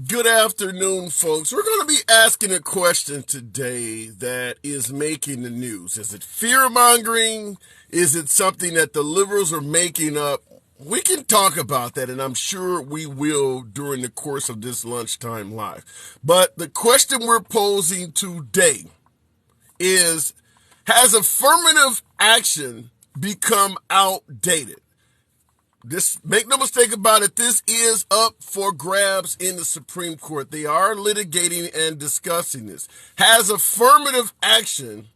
Good afternoon, folks. We're going to be asking a question today that is making the news. Is it fear mongering? Is it something that the liberals are making up? We can talk about that, and I'm sure we will during the course of this lunchtime live. But the question we're posing today is, has affirmative action become outdated? Make no mistake about it, this is up for grabs in the Supreme Court. They are litigating and discussing this. Has affirmative action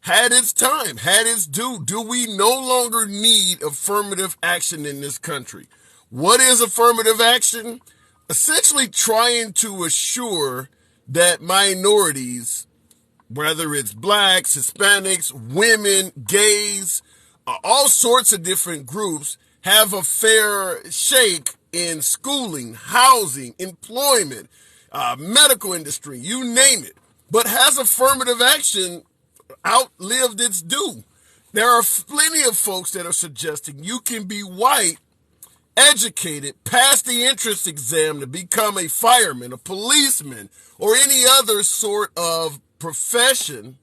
had its time, had its due? Do we no longer need affirmative action in this country? What is affirmative action? Essentially trying to assure that minorities, whether it's blacks, Hispanics, women, gays, all sorts of different groups, have a fair shake in schooling, housing, employment, medical industry, you name it. But has affirmative action outlived its due? There are plenty of folks that are suggesting you can be white, educated, pass the entrance exam to become a fireman, a policeman, or any other sort of profession,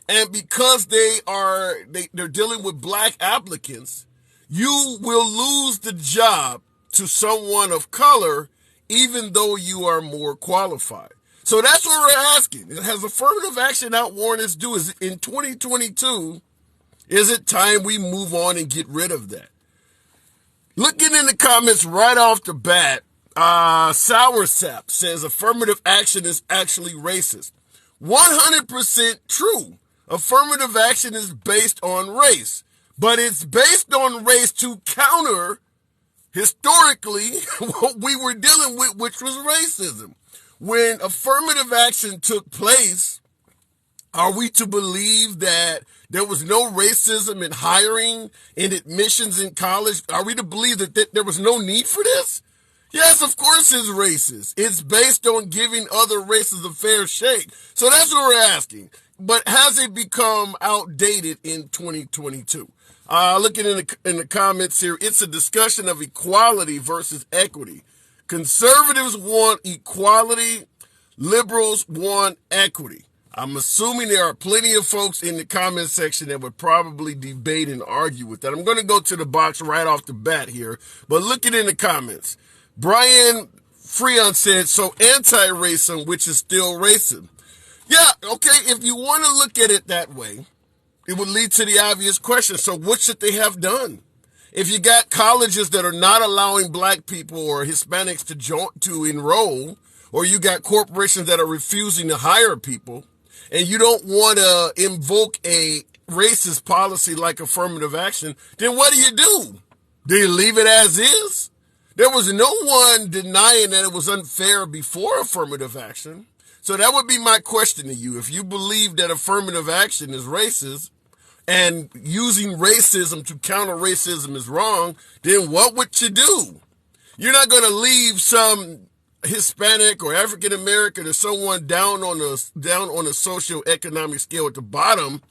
and because they're dealing with black applicants, you will lose the job to someone of color, even though you are more qualified. So that's what we're asking. Has affirmative action outworn its due? Is in 2022, is it time we move on and get rid of that? Looking in the comments right off the bat, Sour Sap says affirmative action is actually racist. 100% true. Affirmative action is based on race, but it's based on race to counter historically what we were dealing with, which was racism. When affirmative action took place, are we to believe that there was no racism in hiring, in admissions in college? Are we to believe that there was no need for this? Yes, of course it's racist. It's based on giving other races a fair shake. So that's what we're asking. But has it become outdated in 2022? Looking in the comments here, it's a discussion of equality versus equity. Conservatives want equality. Liberals want equity. I'm assuming there are plenty of folks in the comment section that would probably debate and argue with that. I'm going to go to the box right off the bat here, but looking in the comments, Brian Freon said, so anti-racism, which is still racism. Yeah, okay, if you want to look at it that way, it would lead to the obvious question. So what should they have done? If you got colleges that are not allowing black people or Hispanics to enroll, or you got corporations that are refusing to hire people, and you don't want to invoke a racist policy like affirmative action, then what do? Do you leave it as is? There was no one denying that it was unfair before affirmative action. So that would be my question to you. If you believe that affirmative action is racist and using racism to counter racism is wrong, then what would you do? You're not going to leave some Hispanic or African American or someone down on a socioeconomic scale at the bottom.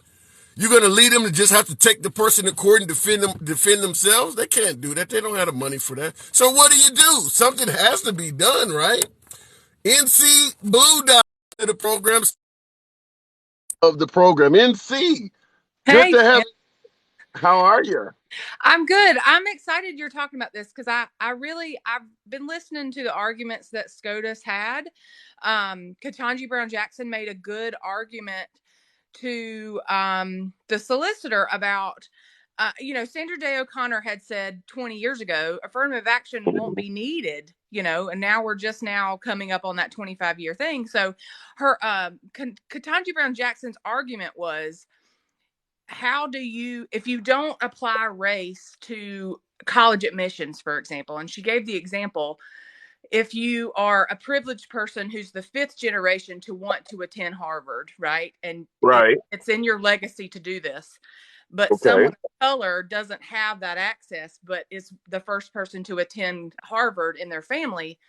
You're going to lead them to just have to take the person to court and defend themselves? They can't do that. They don't have the money for that. So what do? Something has to be done, right? NC Blue Dot to the program of the program. NC, good Hey, to have. How are you? I'm good. I'm excited you're talking about this because I've been listening to the arguments that SCOTUS had. Ketanji Brown Jackson made a good argument to the solicitor about, Sandra Day O'Connor had said 20 years ago, affirmative action won't be needed, and now we're just now coming up on that 25-year thing. So her, Ketanji Brown Jackson's argument was, if you don't apply race to college admissions, for example, and she gave the example, if you are a privileged person who's the fifth generation to want to attend Harvard, right? And Right. it's in your legacy to do this, but Okay. someone of color doesn't have that access, but is the first person to attend Harvard in their family,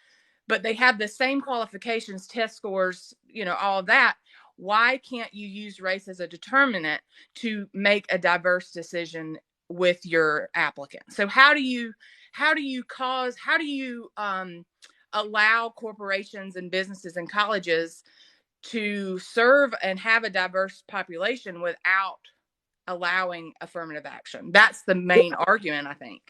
but they have the same qualifications, test scores, all of that. Why can't you use race as a determinant to make a diverse decision with your applicant? So how do you allow corporations and businesses and colleges to serve and have a diverse population without allowing affirmative action. That's the main argument, I think.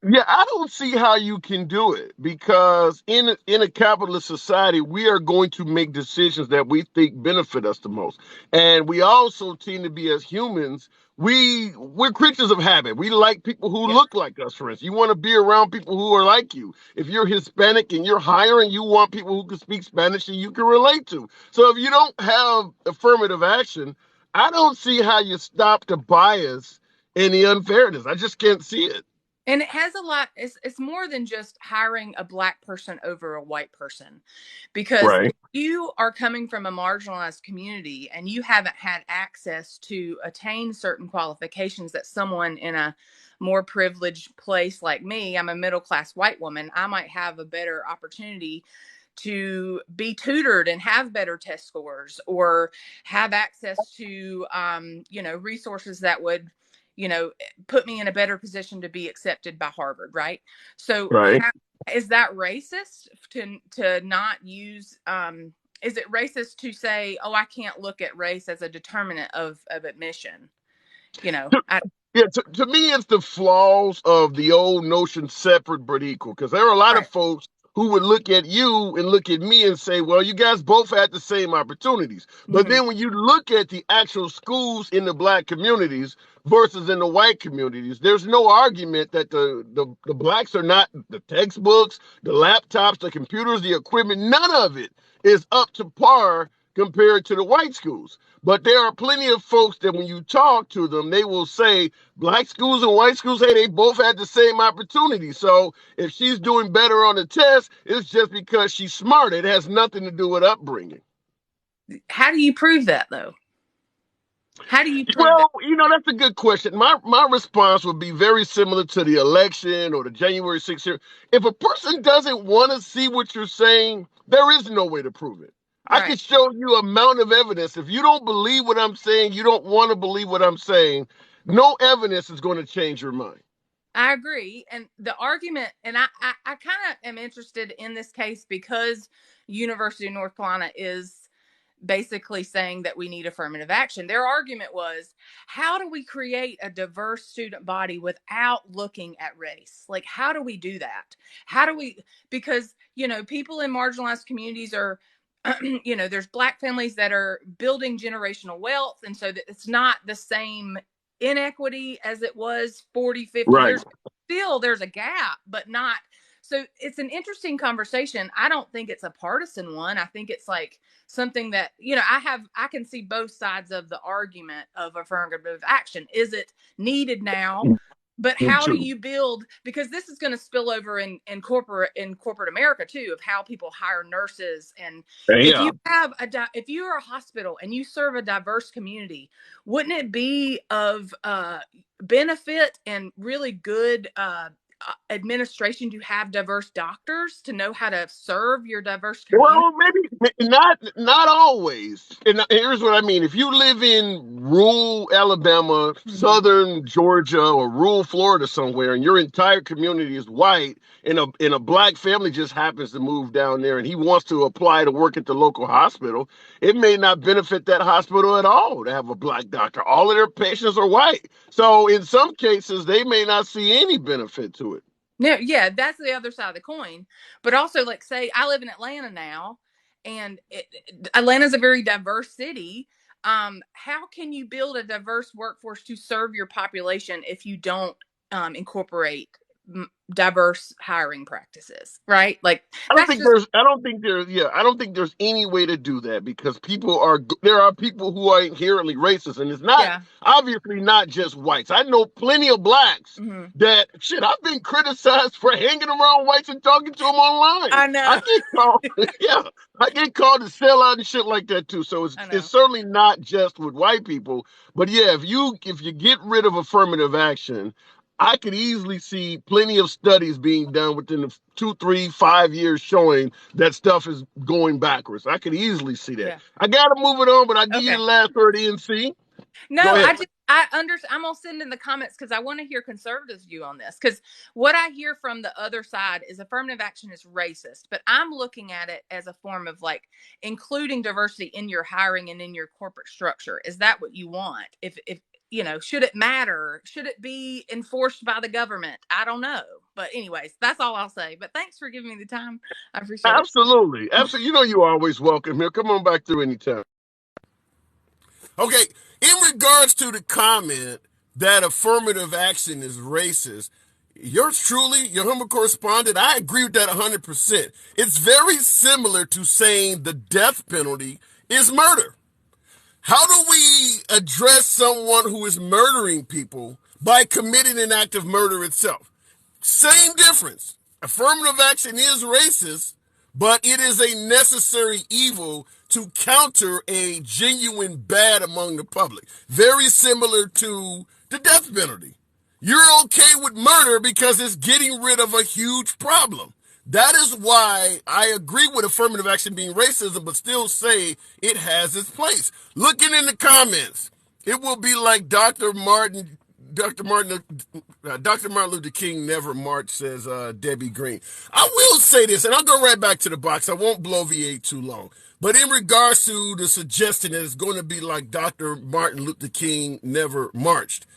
Yeah, I don't see how you can do it because in a capitalist society, we are going to make decisions that we think benefit us the most. And we also tend to be, as humans, we're creatures of habit. We like people who Yeah. look like us, for instance. You want to be around people who are like you. If you're Hispanic and you're hiring, you want people who can speak Spanish and you can relate to. So if you don't have affirmative action, I don't see how you stop the bias and the unfairness. I just can't see it. And it has a lot, it's more than just hiring a black person over a white person. Because Right. if you are coming from a marginalized community and you haven't had access to attain certain qualifications that someone in a more privileged place like me, I'm a middle class white woman, I might have a better opportunity to be tutored and have better test scores, or have access to resources that would you know put me in a better position to be accepted by Harvard, right? So Right. is that racist to not use is it racist to say, oh, I can't look at race as a determinant of admission? To, I, yeah, to me, it's the flaws of the old notion separate but equal. Because there are a lot of right. folks who would look at you and look at me and say, well, you guys both had the same opportunities. But Mm-hmm. then when you look at the actual schools in the black communities versus in the white communities, there's no argument that the blacks are not the textbooks, the laptops, the computers, the equipment, none of it is up to par compared to the white schools. But there are plenty of folks that when you talk to them, they will say black schools and white schools, hey, they both had the same opportunity. So if she's doing better on the test, it's just because she's smart. It has nothing to do with upbringing. How do you prove that, though? How do you prove that? Well, that's a good question. My response would be very similar to the election or the January 6th here. If a person doesn't want to see what you're saying, there is no way to prove it. I Right. can show you a amount of evidence. If you don't believe what I'm saying, you don't want to believe what I'm saying, no evidence is going to change your mind. I agree. And the argument, and I kind of am interested in this case because University of North Carolina is basically saying that we need affirmative action. Their argument was, how do we create a diverse student body without looking at race? Like, how do we do that? How do we, because, people in marginalized communities are, there's black families that are building generational wealth. And so that it's not the same inequity as it was 40, 50 Right. years. Still, there's a gap, but not. So it's an interesting conversation. I don't think it's a partisan one. I think it's like something that, I can see both sides of the argument of affirmative action. Is it needed now? But Me how do too. you build, because this is going to spill over in corporate America too, of how people hire nurses. And if Yeah. you have if you are a hospital and you serve a diverse community, wouldn't it be of benefit and really good administration to have diverse doctors to know how to serve your diverse community? Well, maybe not always. And here's what I mean: if you live in rural Alabama, Mm-hmm. southern Georgia, or rural Florida somewhere, and your entire community is white, and a black family just happens to move down there, and he wants to apply to work at the local hospital, it may not benefit that hospital at all to have a black doctor. All of their patients are white, so in some cases, they may not see any benefit to it. No, yeah, that's the other side of the coin. But also, like, say I live in Atlanta now, and Atlanta's a very diverse city. How can you build a diverse workforce to serve your population if you don't incorporate diverse hiring practices? Right? Like, that's just I don't think there's any way to do that because there are people who are inherently racist, and it's not yeah. obviously not just whites. I know plenty of blacks Mm-hmm. that shit. I've been criticized for hanging around whites and talking to them online. I I know. get called, yeah, I get called to sell out and shit like that too. So it's I it's know. certainly not just with white people, but yeah, if you get rid of affirmative action, I could easily see plenty of studies being done within the 2, 3, 5 years showing that stuff is going backwards. I could easily see that. Yeah. I got to move it on, but I'll give you Okay. the last word, NC. No, Go I ahead. just I'm gonna send in the comments because I want to hear conservatives' view on this. Because what I hear from the other side is affirmative action is racist, but I'm looking at it as a form of like including diversity in your hiring and in your corporate structure. Is that what you want? If should it matter? Should it be enforced by the government? I don't know. But anyways, that's all I'll say. But thanks for giving me the time. I appreciate it. Absolutely. Absolutely. You know, you're always welcome here. Come on back through anytime. Okay. In regards to the comment that affirmative action is racist, yours truly, your humble correspondent, I agree with that 100%. It's very similar to saying the death penalty is murder. How do we address someone who is murdering people by committing an act of murder itself? Same difference. Affirmative action is racist, but it is a necessary evil to counter a genuine bad among the public. Very similar to the death penalty. You're okay with murder because it's getting rid of a huge problem. That is why I agree with affirmative action being racism, but still say it has its place. Looking in the comments, it will be like Dr. Martin Luther King never marched, says Debbie Green. I will say this, and I'll go right back to the box. I won't blow V8 too long. But in regards to the suggestion that it's going to be like Dr. Martin Luther King never marched,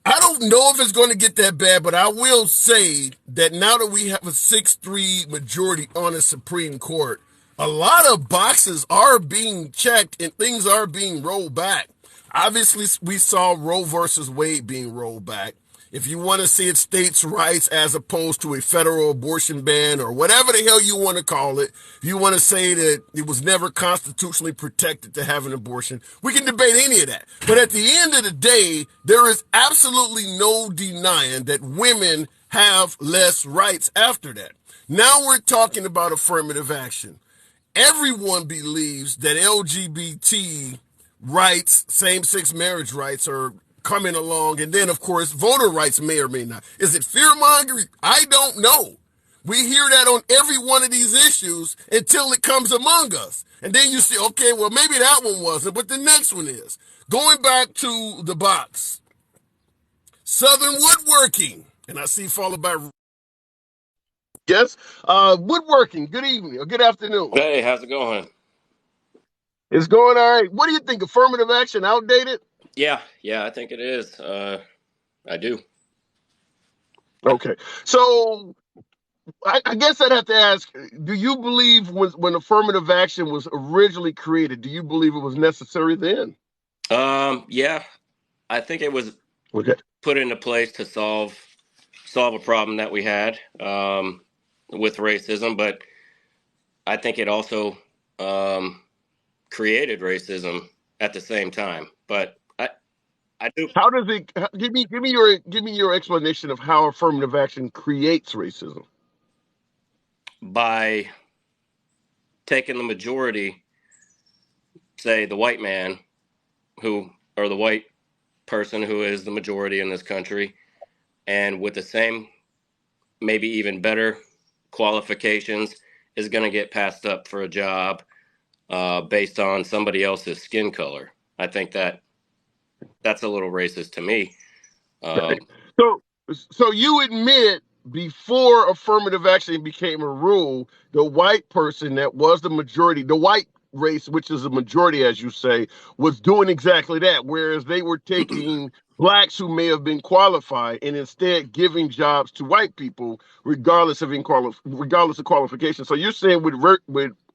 I don't know if it's going to get that bad, but I will say that now that we have a 6-3 majority on the Supreme Court, a lot of boxes are being checked and things are being rolled back. Obviously, we saw Roe versus Wade being rolled back. If you want to see it states' rights as opposed to a federal abortion ban or whatever the hell you want to call it, if you want to say that it was never constitutionally protected to have an abortion, we can debate any of that. But at the end of the day, there is absolutely no denying that women have less rights after that. Now we're talking about affirmative action. Everyone believes that LGBT rights, same-sex marriage rights are coming along. And then, of course, voter rights may or may not. Is it fear-mongering? I don't know. We hear that on every one of these issues until it comes among us. And then you see, okay, well, maybe that one wasn't, but the next one is. Going back to the box. Southern Woodworking. And I see followed by... Yes. Woodworking. Good evening or good afternoon. Hey, how's it going? It's going all right. What do you think? Affirmative action outdated? Yeah, I think it is. I do. Okay. So I guess I'd have to ask, do you believe when affirmative action was originally created, do you believe it was necessary then? Yeah, I think it was Okay. put into place to solve a problem that we had with racism, but I think it also created racism at the same time. But I do. How does it give me your explanation of how affirmative action creates racism? By taking the majority, say the white man or the white person who is the majority in this country, and with the same, maybe even better qualifications, is going to get passed up for a job based on somebody else's skin color. I think that's a little racist to me. So you admit before affirmative action became a rule, the white person that was the majority, the white race, which is a majority, as you say, was doing exactly that. Whereas they were taking blacks who may have been qualified and instead giving jobs to white people, regardless of qualification. So you're saying with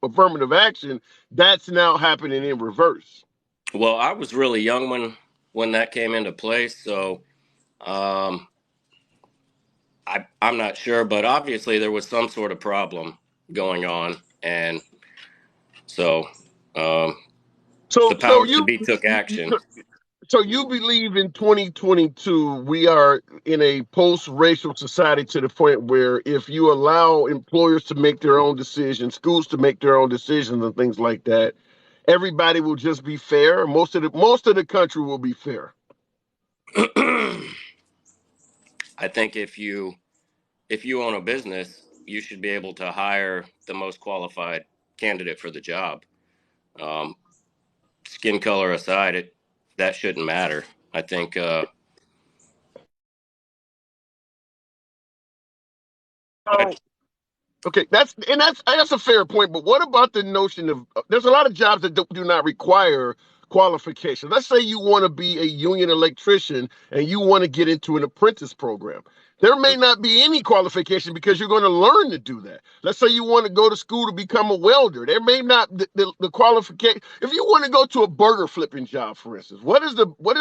affirmative action, that's now happening in reverse. Well, I was really young when that came into place, so I'm not sure, but obviously there was some sort of problem going on, and so the powers to be took action. So you believe in 2022 we are in a post-racial society to the point where if you allow employers to make their own decisions, schools to make their own decisions and things like that, everybody will just be fair. Most of the country will be fair. I think if you own a business, you should be able to hire the most qualified candidate for the job. Skin color aside, that shouldn't matter. I think Oh, okay, that's a fair point. But what about the notion of there's a lot of jobs that do not require qualification. Let's say you want to be a union electrician and you want to get into an apprentice program. There may not be any qualification because you're going to learn to do that. Let's say you want to go to school to become a welder. There may not the qualification. If you want to go to a burger flipping job, for instance, what is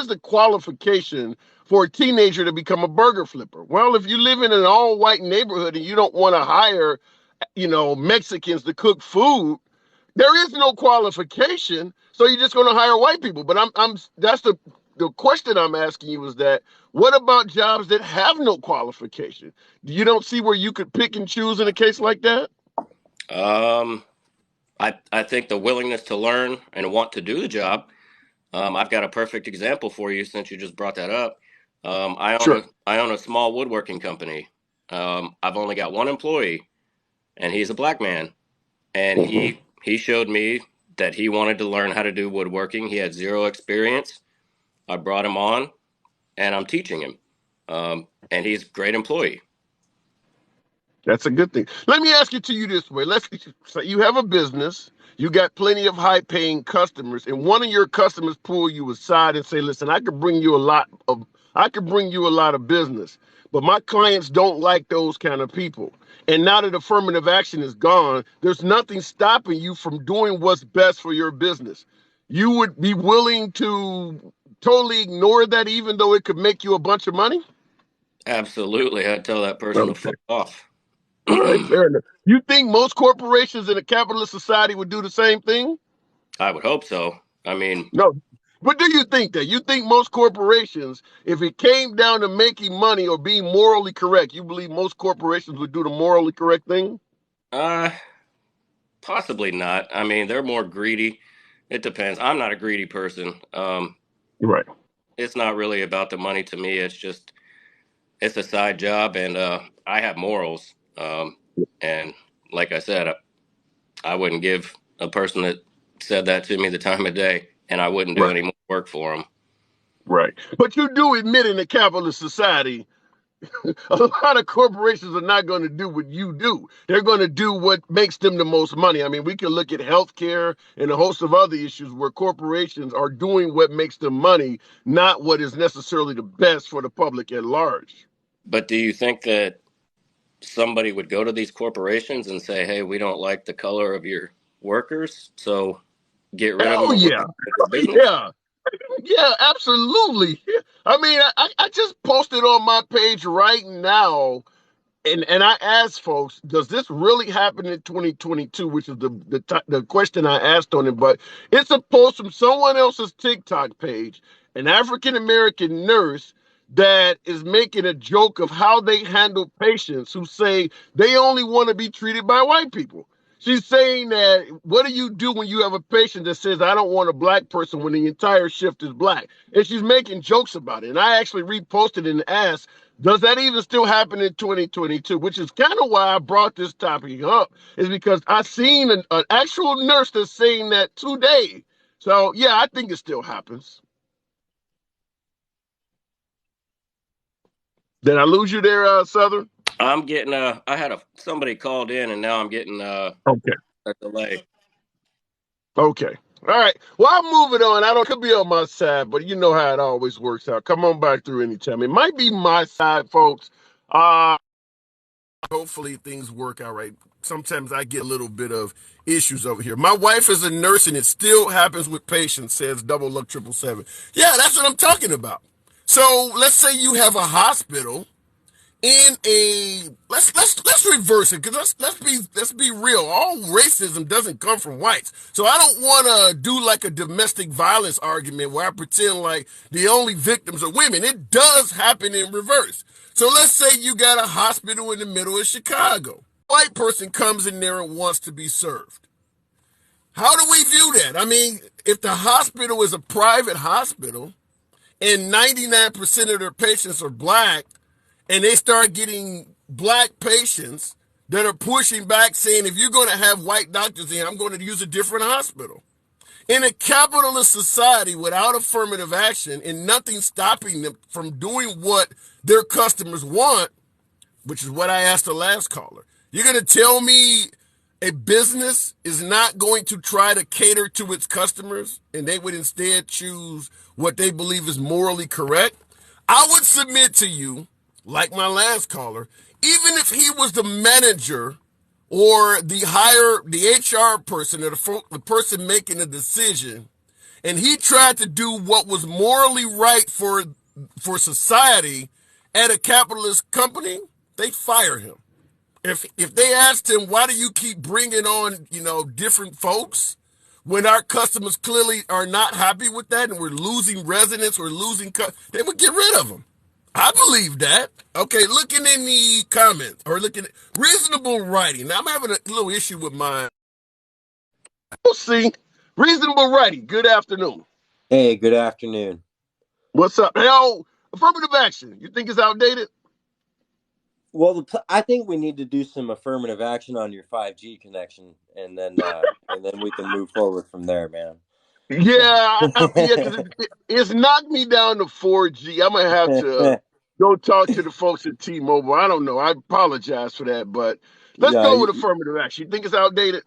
the qualification for a teenager to become a burger flipper? Well, if you live in an all white neighborhood and you don't want to hire Mexicans to cook food, there is no qualification. So you're just going to hire white people. But I'm that's the question I'm asking you is that what about jobs that have no qualification? You don't see where you could pick and choose in a case like that? um, I think the willingness to learn and want to do the job. I've got a perfect example for you since you just brought that up. Sure. I own a small woodworking company. I've only got one employee, and he's a black man. And Mhm. he showed me that he wanted to learn how to do woodworking. He had zero experience. I brought him on, and I'm teaching him. And he's a great employee. That's a good thing. Let me ask it to you this way. Let's say you have a business, you got plenty of high paying customers, and one of your customers pull you aside and say, listen, I could bring you a lot of business, but my clients don't like those kind of people. And now that affirmative action is gone, there's nothing stopping you from doing what's best for your business. You would be willing to totally ignore that even though it could make you a bunch of money? Absolutely. I'd tell that person to Okay. fuck off. All right, fair enough. You think most corporations in a capitalist society would do the same thing? I would hope so. I mean, No. But do you think that? You think most corporations, if it came down to making money or being morally correct, you believe most corporations would do the morally correct thing? uh, possibly not. I mean, they're more greedy. It depends. I'm not a greedy person. Right. It's not really about the money to me. It's a side job, and I have morals. And like I said, I wouldn't give a person that said that to me the time of day, and I wouldn't do Right. any more work for them. Right. But you do admit in a capitalist society, a lot of corporations are not going to do what you do. They're going to do what makes them the most money. I mean, we can look at healthcare and a host of other issues where corporations are doing what makes them money, not what is necessarily the best for the public at large. But do you think that somebody would go to these corporations and say, "Hey, we don't like the color of your workers, so get rid of them Hell or we're yeah. going to your business"? Yeah. Yeah, absolutely. I mean, I just posted on my page right now and I asked folks, does this really happen in 2022? Which is the question I asked on it, but it's a post from someone else's TikTok page, an African American nurse that is making a joke of how they handle patients who say they only want to be treated by white people. She's saying that what do you do when you have a patient that says I don't want a black person when the entire shift is black? And she's making jokes about it. And I actually reposted and asked, does that even still happen in 2022? Which is kind of why I brought this topic up, is because I seen an actual nurse that's saying that today. So yeah, I think it still happens. Did I lose you there, Southern? I'm getting I had somebody called in, and now I'm getting Okay. a delay. Okay. All right. Well, I'm moving on. I don't could be on my side, but you know how it always works out. Come on back through anytime. It might be my side, folks. Hopefully things work out right. Sometimes I get a little bit of issues over here. My wife is a nurse and it still happens with patients, says double luck 777. Yeah, that's what I'm talking about. So let's say you have a hospital in a let's reverse it, because let's be real. All racism doesn't come from whites. So I don't want to do like a domestic violence argument where I pretend like the only victims are women. It does happen in reverse. So let's say you got a hospital in the middle of Chicago. White person comes in there and wants to be served. How do we view that? I mean, if the hospital is a private hospital and 99% of their patients are black, and they start getting black patients that are pushing back saying, if you're going to have white doctors in, I'm going to use a different hospital. In a capitalist society without affirmative action and nothing stopping them from doing what their customers want, which is what I asked the last caller, you're going to tell me a business is not going to try to cater to its customers and they would instead choose what they believe is morally correct? I would submit to you, like my last caller, even if he was the manager or the HR person or the person making the decision, and he tried to do what was morally right for society at a capitalist company, they fire him. If they asked him, why do you keep bringing on, different folks when our customers clearly are not happy with that and we're losing residents, they would get rid of them. I believe that. Okay, looking in the comments or looking at reasonable writing. Now I'm having a little issue with mine. We'll see. Reasonable writing. Good afternoon. Hey, good afternoon. What's up? Hell, affirmative action. You think it's outdated? Well, I think we need to do some affirmative action on your 5G connection, and then we can move forward from there, man. Yeah, yeah, because it's knocked me down to 4G. I'm gonna have to go talk to the folks at T-Mobile. I don't know. I apologize for that, but let's Yeah, go with affirmative action. You think it's outdated?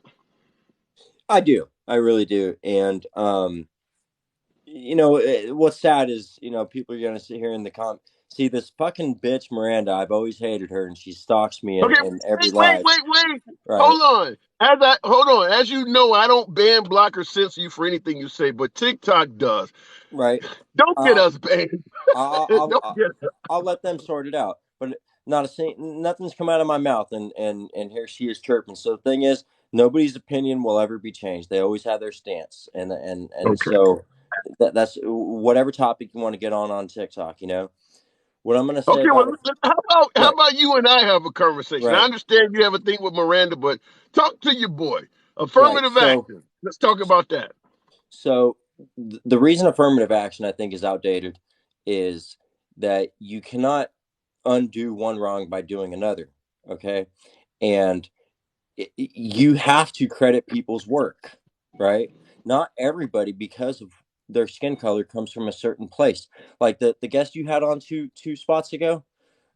I do. I really do. And what's sad is people are gonna sit here in the see this fucking bitch Miranda. I've always hated her, and she stalks me Okay, in every wait. live. Right, Hold on. Hold on. As you know, I don't ban, block, or censor you for anything you say, but TikTok does. right. Don't get us banned. I'll, Don't I'll get us. I'll let them sort it out. But nothing's come out of my mouth, and here she is chirping. So the thing is, nobody's opinion will ever be changed. They always have their stance, and Okay. so that's whatever topic you want to get on TikTok. What I'm going to say Okay. Well, about it. how Right, about you and I have a conversation? I right, understand you have a thing with Miranda, but talk to your boy. right. Affirmative action. Let's talk about that. So the reason affirmative action I think is outdated is that you cannot undo one wrong by doing another. Okay, and you have to credit people's work, right? Not everybody, because of their skin color, comes from a certain place. Like the guest you had on two spots ago.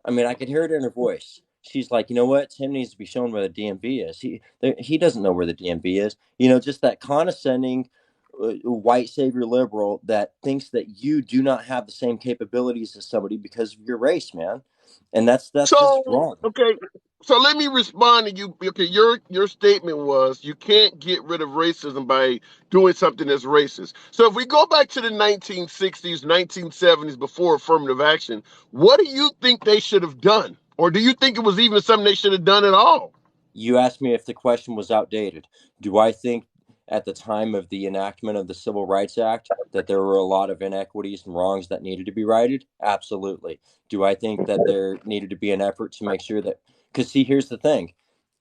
I mean, I could hear it in her voice. She's like, you know what? Tim needs to be shown where the DMV is. He doesn't know where the DMV is. Just that condescending white savior liberal that thinks that you do not have the same capabilities as somebody because of your race, man. And that's just So, wrong. okay. So let me respond to you. Okay, your statement was you can't get rid of racism by doing something that's racist. So if we go back to the 1960s, 1970s, before affirmative action, what do you think they should have done? Or do you think it was even something they should have done at all? You asked me if the question was outdated. Do I think at the time of the enactment of the Civil Rights Act that there were a lot of inequities and wrongs that needed to be righted? Absolutely. Do I think that there needed to be an effort to make sure that, because see, here's the thing.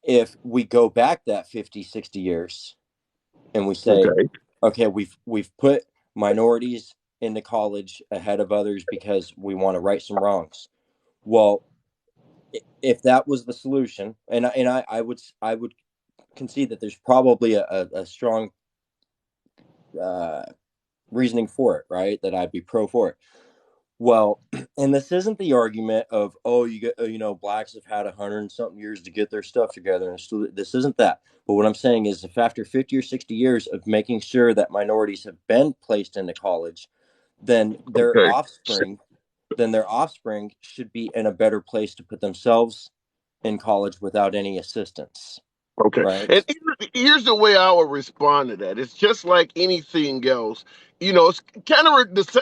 If we go back that 50, 60 years and we say, Okay. okay, we've put minorities into college ahead of others because we want to right some wrongs. Well, if that was the solution, and I would concede that there's probably a strong uh, reasoning for it, right? That I'd be pro for it. Well, and this isn't the argument of, oh, you get blacks have had 100 and something years to get their stuff together, and still, this isn't that. But what I'm saying is, if after 50 or 60 years of making sure that minorities have been placed into college, then their Okay. offspring should be in a better place to put themselves in college without any assistance, Okay. right? And here's the way I would respond to that. It's just like anything else. It's kind of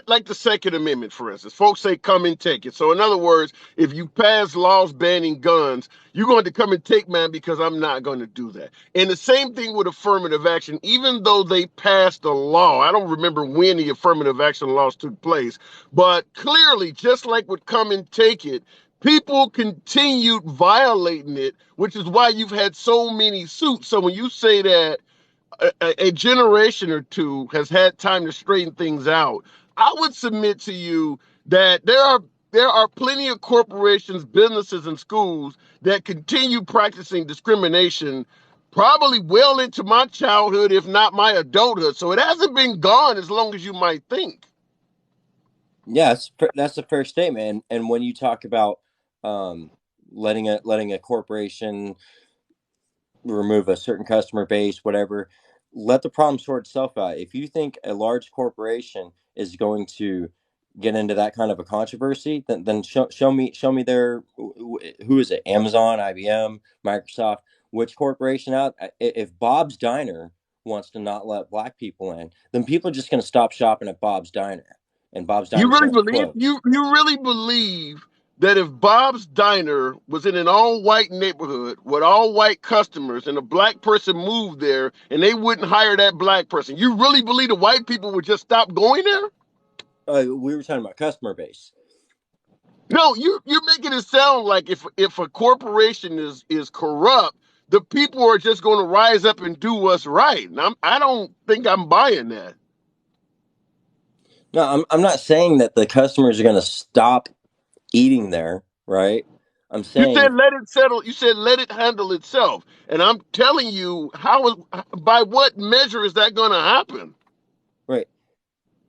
like the Second Amendment, for instance. Folks say, come and take it. So, in other words, if you pass laws banning guns, you're going to come and take mine because I'm not going to do that. And the same thing with affirmative action. Even though they passed a law, I don't remember when the affirmative action laws took place, but clearly, just like with come and take it, people continued violating it, which is why you've had so many suits. So when you say that a generation or two has had time to straighten things out, I would submit to you that there are plenty of corporations, businesses, and schools that continue practicing discrimination probably well into my childhood, if not my adulthood. So it hasn't been gone as long as you might think. Yes, that's a fair statement. And when you talk about um, letting a corporation remove a certain customer base, whatever, let the problem sort itself out. If you think a large corporation is going to get into that kind of a controversy, then show me their, who is it? Amazon, IBM, Microsoft, which corporation out? If Bob's Diner wants to not let black people in, then people are just going to stop shopping at Bob's Diner, and Bob's You Diner is really going to believe close. you really believe that if Bob's Diner was in an all-white neighborhood with all-white customers and a black person moved there and they wouldn't hire that black person, you really believe the white people would just stop going there? We were talking about customer base. No, you're making it sound like if a corporation is corrupt, the people are just going to rise up and do what's right. And I don't think I'm buying that. No, I'm not saying that the customers are going to stop eating there, right? I'm You said saying, let it settle. You said let it handle itself. And I'm telling you, by what measure is that going to happen? right,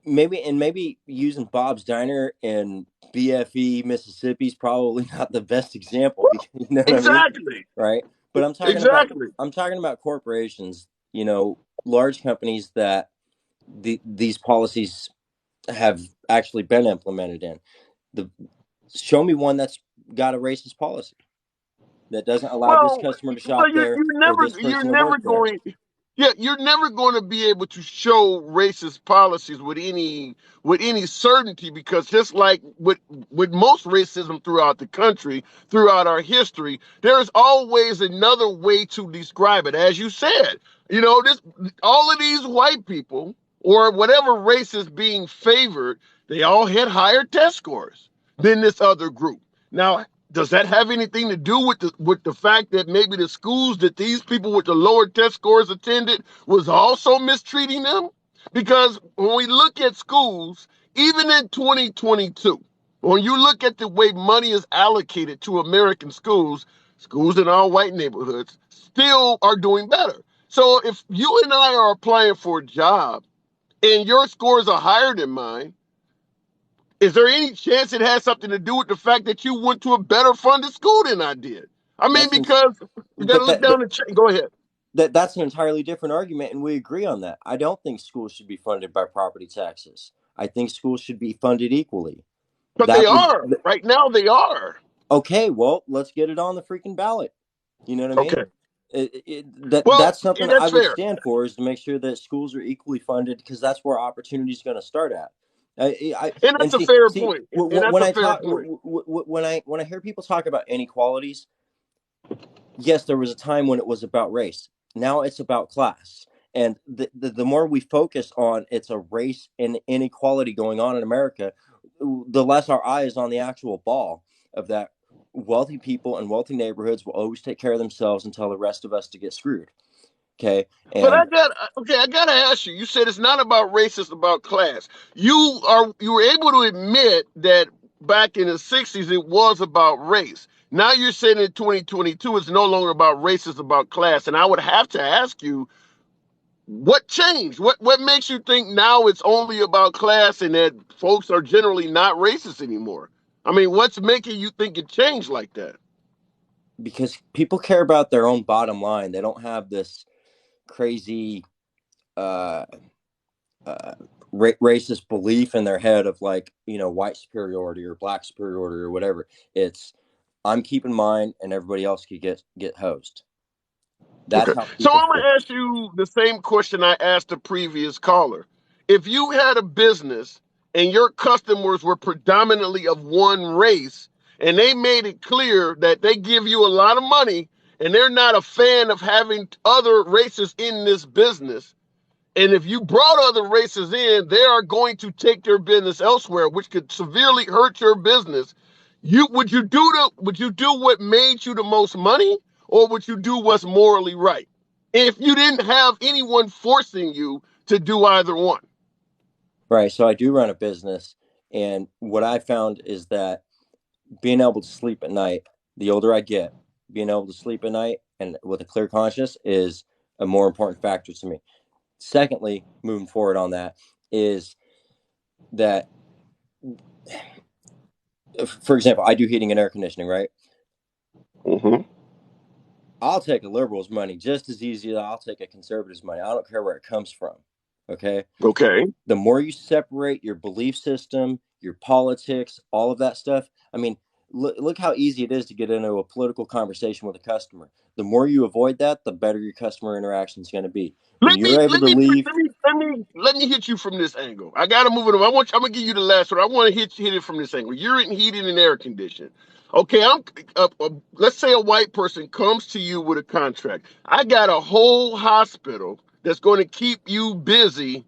maybe using Bob's Diner in BFE, Mississippi is probably not the best example because you know what I mean, Exactly. right? But Exactly. I'm talking about corporations, large companies that these policies have actually been implemented in. The Show me one that's got a racist policy that doesn't allow this Well, customer to well, shop there or this you're person to never work there. going. Yeah, you're never going to be able to show racist policies with any certainty because just like with most racism throughout the country, throughout our history, there's always another way to describe it. As you said, this all of these white people or whatever race is being favored, they all had higher test scores than this other group. Now, does that have anything to do with the fact that maybe the schools that these people with the lower test scores attended was also mistreating them? Because when we look at schools, even in 2022, when you look at the way money is allocated to American schools, schools in all white neighborhoods still are doing better. So if you and I are applying for a job and your scores are higher than mine, is there any chance it has something to do with the fact that you went to a better funded school than I did? I mean, That's an, because you got to but look down the chain. Go ahead. that's an entirely different argument, and we agree on that. I don't think schools should be funded by property taxes. I think schools should be funded equally. But they That would are. Right now, they are. Okay. Well, let's get it on the freaking ballot. You know what I mean? Okay. Well, That's something I that's would fair. stand for, is to make sure that schools are equally funded, because that's where opportunity is going to start at. And And that's a fair see point. And that's when a I fair talk point. when I hear people talk about inequalities, yes, there was a time when it was about race. Now it's about class. And the more we focus on it's a race and inequality going on in America, the less our eye is on the actual ball of that wealthy people and wealthy neighborhoods will always take care of themselves and tell the rest of us to get screwed. Okay. But And I gotta ask you. You said it's not about race, it's about class. You were able to admit that back in the '60s it was about race. Now you're saying in 2022 it's no longer about race, it's about class. And I would have to ask you, what changed? What makes you think now it's only about class and that folks are generally not racist anymore? I mean, what's making you think it changed like that? because people care about their own bottom line, they don't have this crazy uh uh, racist belief in their head of, like, white superiority or black superiority or whatever. It's, I'm keeping mine and everybody else could get hosed. Okay. That's how So people I'm going think. to ask you the same question I asked the previous caller. If you had a business and your customers were predominantly of one race and they made it clear that they give you a lot of money and they're not a fan of having other races in this business, and if you brought other races in, they are going to take their business elsewhere, which could severely hurt your business. Would you do what made you the most money, or would you do what's morally right? If you didn't have anyone forcing you to do either one. Right. So I do run a business, and what I found is that being able to sleep at night, the older I get, being able to sleep at night and with a clear conscience is a more important factor to me. Secondly, moving forward on that is that, for example, I do heating and air conditioning, right? Mm-hmm. I'll take a liberal's money just as easy as I'll take a conservative's money. I don't care where it comes from. Okay. Okay. The more you separate your belief system, your politics, all of that stuff. I mean, look how easy it is to get into a political conversation with a customer. The more you avoid that, the better your customer interaction is going to be. When Let me you're able let to me leave, let me hit you from this angle. I gotta move it on. I'm gonna give you the last one. I want to hit it from this angle. You're in heating and air conditioning. Okay, let's say a white person comes to you with a contract. I got a whole hospital that's going to keep you busy,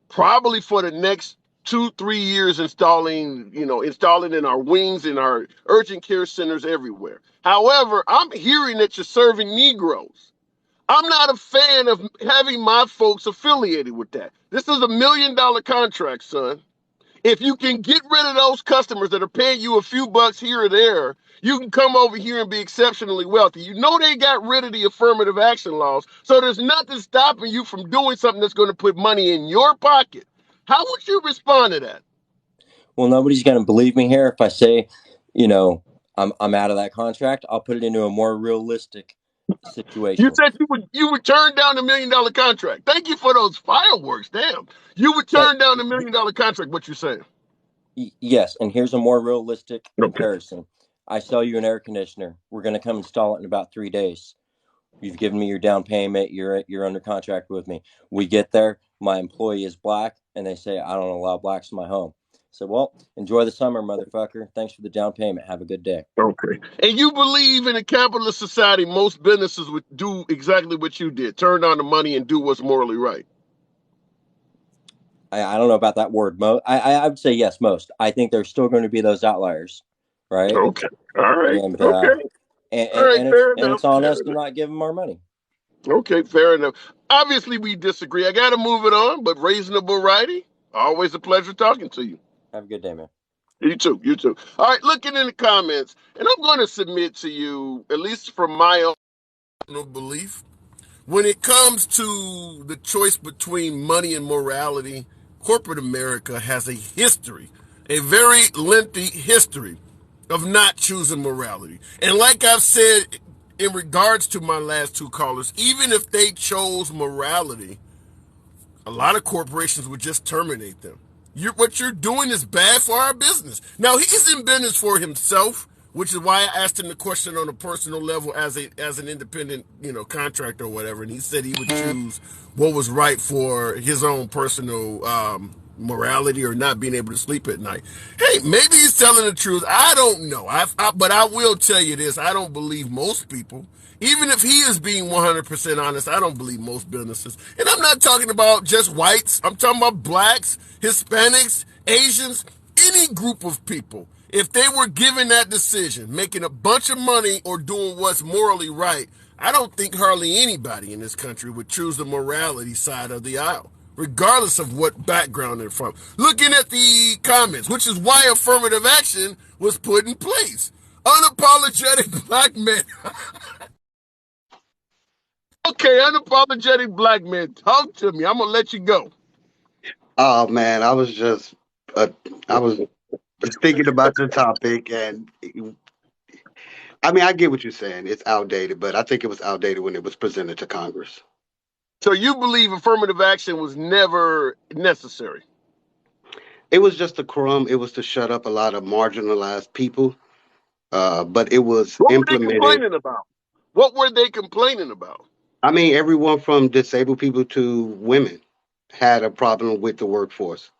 probably for the next 2-3 years, installing in our wings, in our urgent care centers everywhere. However, I'm hearing that you're serving Negroes. I'm not a fan of having my folks affiliated with that. This is $1 million contract, son. If you can get rid of those customers that are paying you a few bucks here or there, you can come over here and be exceptionally wealthy. You know they got rid of the affirmative action laws, so there's nothing stopping you from doing something that's going to put money in your pocket. How would you respond to that? well, nobody's going to believe me here if I say, I'm out of that contract. I'll put it into a more realistic You situation. said you would turn down the $1 million contract. Thank you for those fireworks. Damn. You would But turn down the $1 million contract. What you saying? yes, and here's a more realistic Okay. comparison. I sell you an air conditioner. We're going to come install it in about 3 days. You've given me your down payment. You're under contract with me. We get there. My employee is black, and they say I don't allow blacks in my home. So, well, enjoy the summer, motherfucker. Thanks for the down payment. Have a good day. Okay. And you believe in a capitalist society, most businesses would do exactly what you did, turn down the money and do what's morally right. I don't know about that word. I would say yes, most. I think there's still going to be those outliers, right? Okay. All right. And Okay. and, All right. and it's Fair and enough. it's on Fair us to enough. not give them our money. Okay. Fair enough. Obviously, we disagree. I got to move it on, but reasonable righty. Always a pleasure talking to you. Have a good day, man. You too. You too. All right. Looking in the comments, and I'm going to submit to you, at least from my own belief, when it comes to the choice between money and morality, corporate America has a history, a very lengthy history of not choosing morality. And like I've said in regards to my last two callers, even if they chose morality, a lot of corporations would just terminate them. What you're doing is bad for our business. Now he's in business for himself, which is why I asked him the question on a personal level as an independent, contractor or whatever, and he said he would choose what was right for his own personal morality or not being able to sleep at night. Hey, maybe he's telling the truth. I don't know. But I will tell you this: I don't believe most people. Even if he is being 100% honest, I don't believe most businesses. And I'm not talking about just whites. I'm talking about blacks, Hispanics, Asians, any group of people. If they were given that decision, making a bunch of money or doing what's morally right, I don't think hardly anybody in this country would choose the morality side of the aisle, regardless of what background they're from. Looking at the comments, which is why affirmative action was put in place. Unapologetic black men. Okay, unapologetic black man, talk to me. I'm gonna let you go. Oh man, I was just thinking about your topic, and I mean, I get what you're saying. It's outdated, but I think it was outdated when it was presented to Congress. So you believe affirmative action was never necessary? It was just a crumb. It was to shut up a lot of marginalized people, but it was What were they implemented. complaining about? What were they complaining about? I mean, everyone from disabled people to women had a problem with the workforce,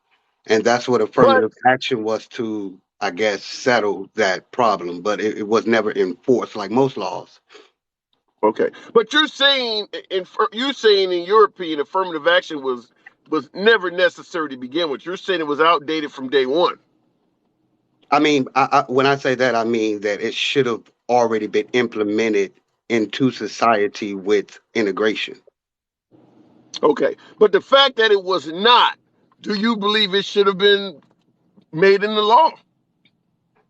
and that's what But affirmative action was to, I guess, settle that problem. But it was never enforced like most laws. okay, but you're saying in your opinion, affirmative action was never necessary to begin with. You're saying it was outdated from day one. I mean, when I say that, I mean that it should have already been implemented into society with integration. Okay, but the fact that it was not, do you believe it should have been made in the law?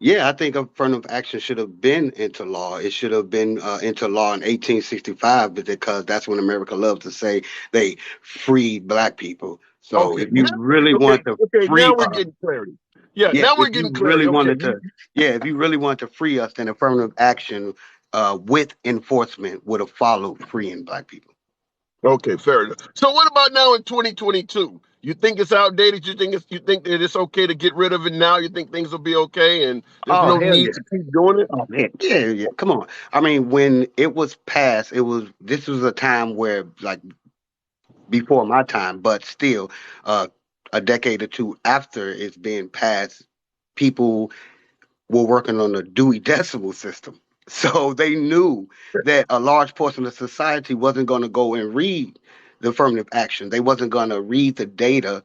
Yeah, I think affirmative action should have been into law. It should have been into law in 1865, but because that's when America loves to say they freed black people. So Okay, if you now, really okay, want to okay. free Now we're us, getting clarity. Yeah, yeah, now if we're you getting really clarity. Okay, wanted to, yeah, if you really want to free us, then affirmative action with enforcement would have followed freeing black people. okay, fair enough. So what about now in 2022? You think it's outdated? You think that it's okay to get rid of it now? You think things will be okay and there's Oh no hell need yeah! to keep doing it? Oh man, yeah, yeah. Come on. I mean, when it was passed, this was a time where like before my time, but still, uh, a decade or two after it's being passed, people were working on a Dewey Decimal System. So they knew that a large portion of society wasn't going to go and read the affirmative action. They wasn't going to read the data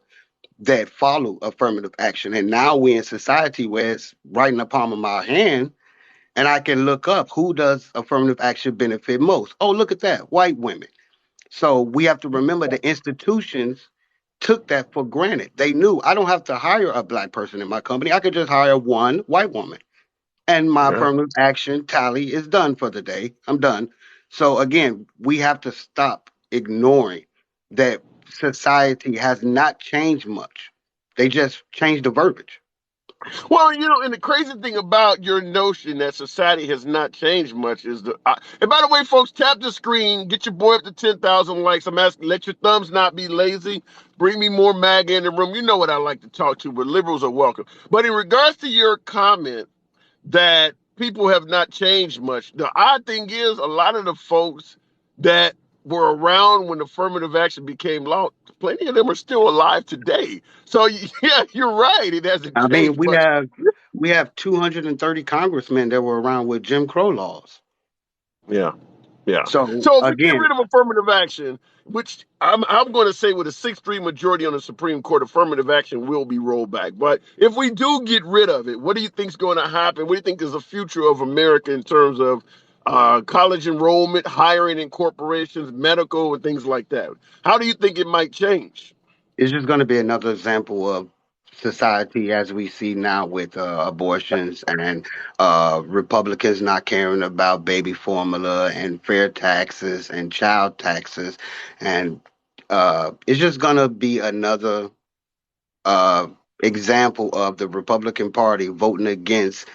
that follow affirmative action. And now we're in society where it's right in the palm of my hand, and I can look up who does affirmative action benefit most. Oh, look at that, white women. So we have to remember the institutions took that for granted. They knew I don't have to hire a black person in my company. I could just hire one white woman. And my Yeah. affirmative action tally is done for the day. I'm done. So again, we have to stop ignoring that society has not changed much. They just changed the verbiage. Well, and the crazy thing about your notion that society has not changed much is and by the way, folks, tap the screen, get your boy up to 10,000 likes. I'm asking, let your thumbs not be lazy. Bring me more MAGA in the room. You know what I like to talk to, but liberals are welcome. But in regards to your comment that people have not changed much, the odd thing is a lot of the folks that were around when affirmative action became law, plenty of them are still alive today. So yeah, you're right. It hasn't I mean, changed much. we have 230 congressmen that were around with Jim Crow laws. Yeah, yeah. So So if we get again, rid of affirmative action, which I'm going to say with a 6-3 majority on the Supreme Court, affirmative action will be rolled back. But if we do get rid of it, what do you think is going to happen? What do you think is the future of America in terms of college enrollment, hiring in corporations, medical, and things like that? How do you think it might change? it's just going to be another example of society as we see now with abortions and Republicans not caring about baby formula and fair taxes and child taxes. And it's just going to be another uh, example of the Republican Party voting against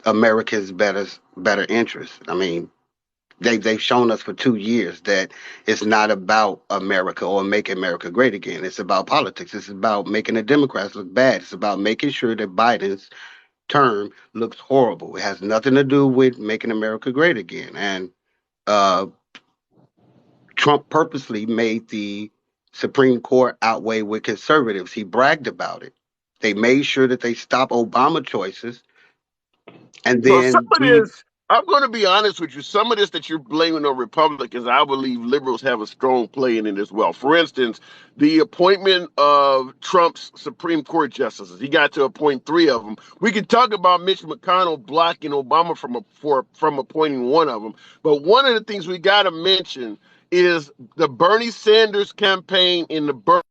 America's better interests. I mean, they've shown us for 2 years that it's not about America or make America great again. It's about politics. It's about making the Democrats look bad. It's about making sure that Biden's term looks horrible. It has nothing to do with making America great again. And uh, Trump purposely made the Supreme Court outweigh with conservatives. He bragged about it. They made sure that they stopped Obama choices, and So some then of this, I'm going to be honest with you. Some of this that you're blaming on Republicans, I believe liberals have a strong play in it as well. For instance, the appointment of Trump's Supreme Court justices. He got to appoint 3 of them. We can talk about Mitch McConnell blocking Obama from appointing one of them. But one of the things we got to mention is the Bernie Sanders campaign in the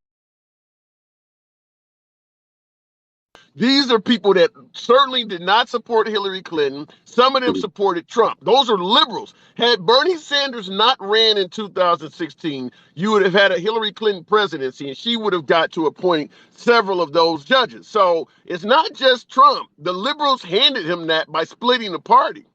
These are people that certainly did not support Hillary Clinton. Some of them supported Trump. Those are liberals. Had Bernie Sanders not ran in 2016, you would have had a Hillary Clinton presidency, and she would have got to appoint several of those judges. So it's not just Trump. The liberals handed him that by splitting the party.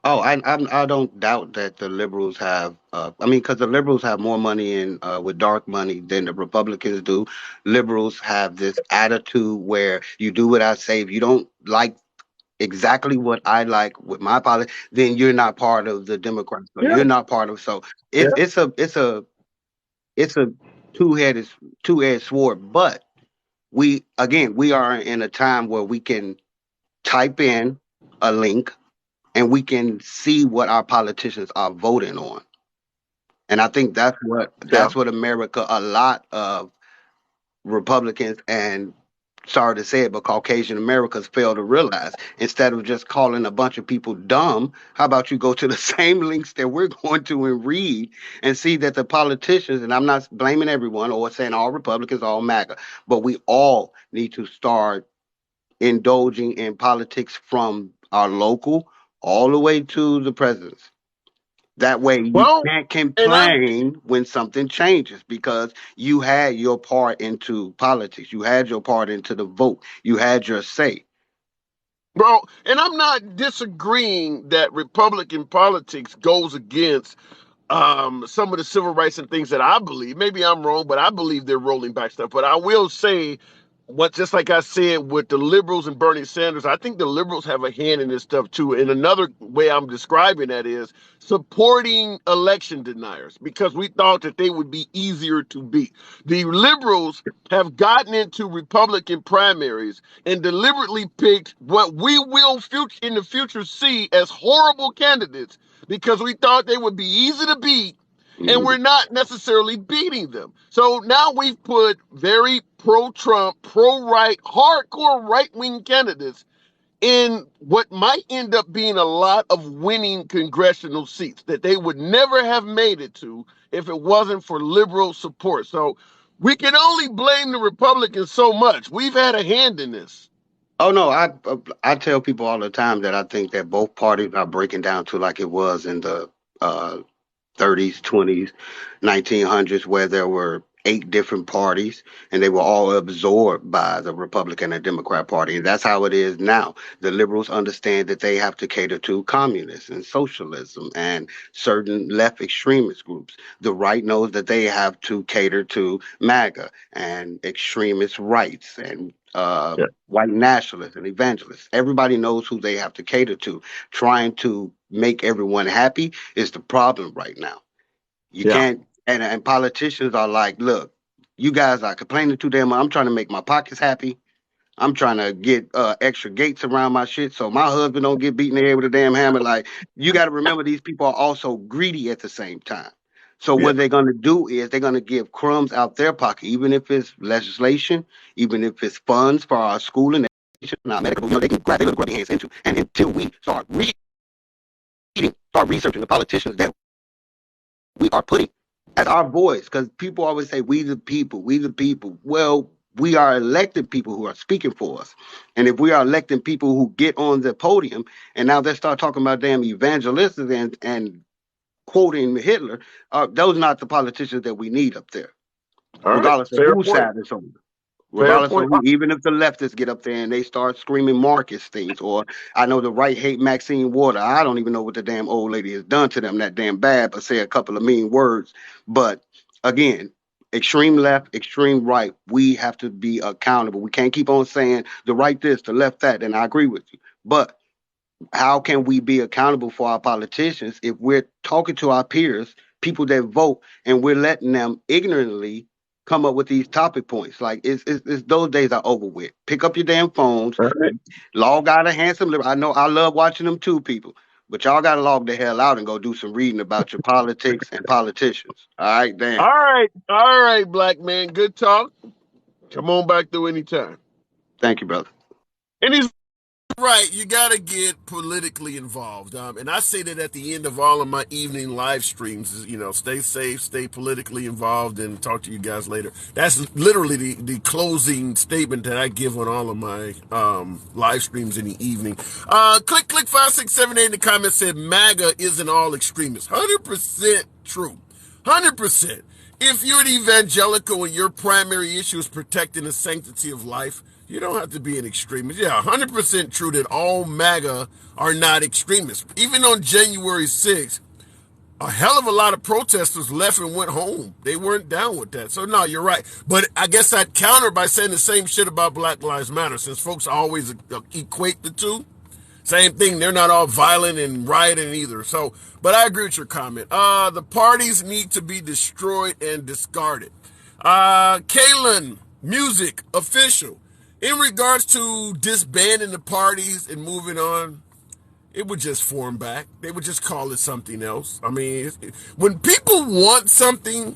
oh, I don't doubt that the liberals have. I mean, because the liberals have more money in with dark money than the Republicans do. Liberals have this attitude where you do what I say. If you don't like exactly what I like with my policy, then you're not part of the Democrats. Or Yeah, you're not part of. So yeah, it's a two-headed two-edged sword. But we are in a time where we can type in a link and we can see what our politicians are voting on. And I think yeah. that's what America, a lot of Republicans and sorry to say it, but Caucasian Americans fail to realize. Instead of just calling a bunch of people dumb, how about you go to the same links that we're going to and read and see that the politicians, and I'm not blaming everyone or saying all Republicans, all MAGA, but we all need to start indulging in politics from our local all the way to the presidents. That way you Well, can't and I'm complain when something changes because you had your part into politics. You had your part into the vote. You had your say. bro, and I'm not disagreeing that Republican politics goes against some of the civil rights and things that I believe. Maybe I'm wrong, but I believe they're rolling back stuff. But I will say, what just like I said with the liberals and Bernie Sanders, I think the liberals have a hand in this stuff too. And another way I'm describing that is supporting election deniers because we thought that they would be easier to beat. The liberals have gotten into Republican primaries and deliberately picked what we will in the future see as horrible candidates because we thought they would be easy to beat and Mhm. we're not necessarily beating them. So now we've put very pro-Trump, pro-right, hardcore right-wing candidates in what might end up being a lot of winning congressional seats that they would never have made it to if it wasn't for liberal support. So we can only blame the Republicans so much. We've had a hand in this. Oh no, I tell people all the time that I think that both parties are breaking down to like it was in the uh, 30s, 20s, 1900s, where there were 8 different parties and they were all absorbed by the Republican and Democrat Party. And that's how it is now. The liberals understand that they have to cater to communists and socialism and certain left extremist groups. The right knows that they have to cater to MAGA and extremist rights and Yeah. white nationalists and evangelists. Everybody knows who they have to cater to. Trying to make everyone happy is the problem right now. You Yeah. can't, and politicians are like, look, you guys are complaining too damn much. I'm trying to make my pockets happy. I'm trying to get extra gates around my shit so my husband don't get beaten in the head with a damn hammer. Like, you got to remember these people are also greedy at the same time. So Yeah. what they're going to do is they're going to give crumbs out their pocket, even if it's legislation, even if it's funds for our school and education, our medical, they can grab their little grubby hands into. And until we start reading, start researching the politicians that we are putting as our voice, because people always say, we the people, we the people. Well, we are elected people who are speaking for us. And if we are electing people who get on the podium and now they start talking about damn evangelists and quoting Hitler, those are not the politicians that we need up there, All right. regardless of Fair whose point. side it's on. Fair Regardless of point. who, even if the leftists get up there and they start screaming Marcus things, or I know the right hate Maxine Water. I don't even know what the damn old lady has done to them that damn bad, but say a couple of mean words. But again, extreme left, extreme right, we have to be accountable. We can't keep on saying the right this, the left that, and I agree with you. But how can we be accountable for our politicians if we're talking to our peers, people that vote, and we're letting them ignorantly come up with these topic points? Like it's those days are over with. Pick up your damn phones, All right. log out of Handsome Liberty. I know I love watching them too, people. But y'all gotta log the hell out and go do some reading about your politics and politicians. All right, All damn. right. All right, black man. Good talk. Come on back through anytime. Thank you, brother. And he's right. You got to get politically involved. And I say that at the end of all of my evening live streams, stay safe, stay politically involved, and talk to you guys later. That's literally the closing statement that I give on all of my live streams in the evening. Click 5678 in the comments said MAGA isn't all extremists. 100% true. 100%. If you're an evangelical and your primary issue is protecting the sanctity of life, you don't have to be an extremist. Yeah, 100% true that all MAGA are not extremists. Even on January 6th, a hell of a lot of protesters left and went home. They weren't down with that. So, no, you're right. But I guess I'd counter by saying the same shit about Black Lives Matter, since folks always equate the two. Same thing. They're not all violent and rioting either. So, but I agree with your comment. The parties need to be destroyed and discarded. Kalen, music, official. In regards to disbanding the parties and moving on, it would just form back. They would just call it something else. I mean, when people want something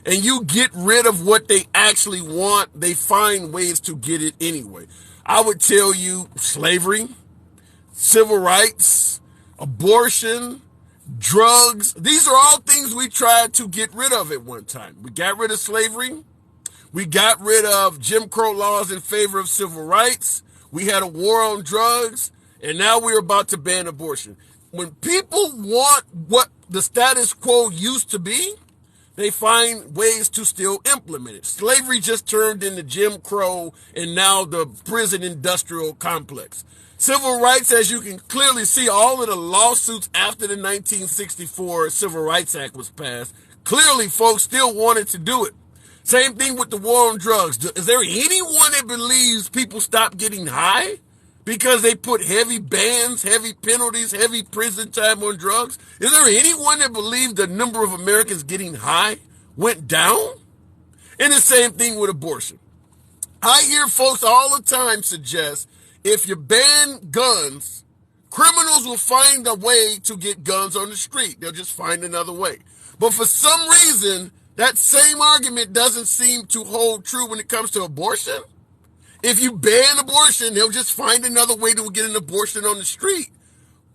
and you get rid of what they actually want, they find ways to get it anyway. I would tell you slavery, civil rights, abortion, drugs. These are all things we tried to get rid of at one time. We got rid of slavery. We got rid of Jim Crow laws in favor of civil rights. We had a war on drugs, and now we're about to ban abortion. When people want what the status quo used to be, they find ways to still implement it. Slavery just turned into Jim Crow and now the prison industrial complex. Civil rights, as you can clearly see, all of the lawsuits after the 1964 Civil Rights Act was passed, clearly folks still wanted to do it. Same thing with the war on drugs. Is there anyone that believes people stopped getting high because they put heavy bans, heavy penalties, heavy prison time on drugs? Is there anyone that believes the number of Americans getting high went down? And the same thing with abortion. I hear folks all the time suggest if you ban guns, criminals will find a way to get guns on the street. They'll just find another way. But for some reason, that same argument doesn't seem to hold true when it comes to abortion. If you ban abortion, they'll just find another way to get an abortion on the street.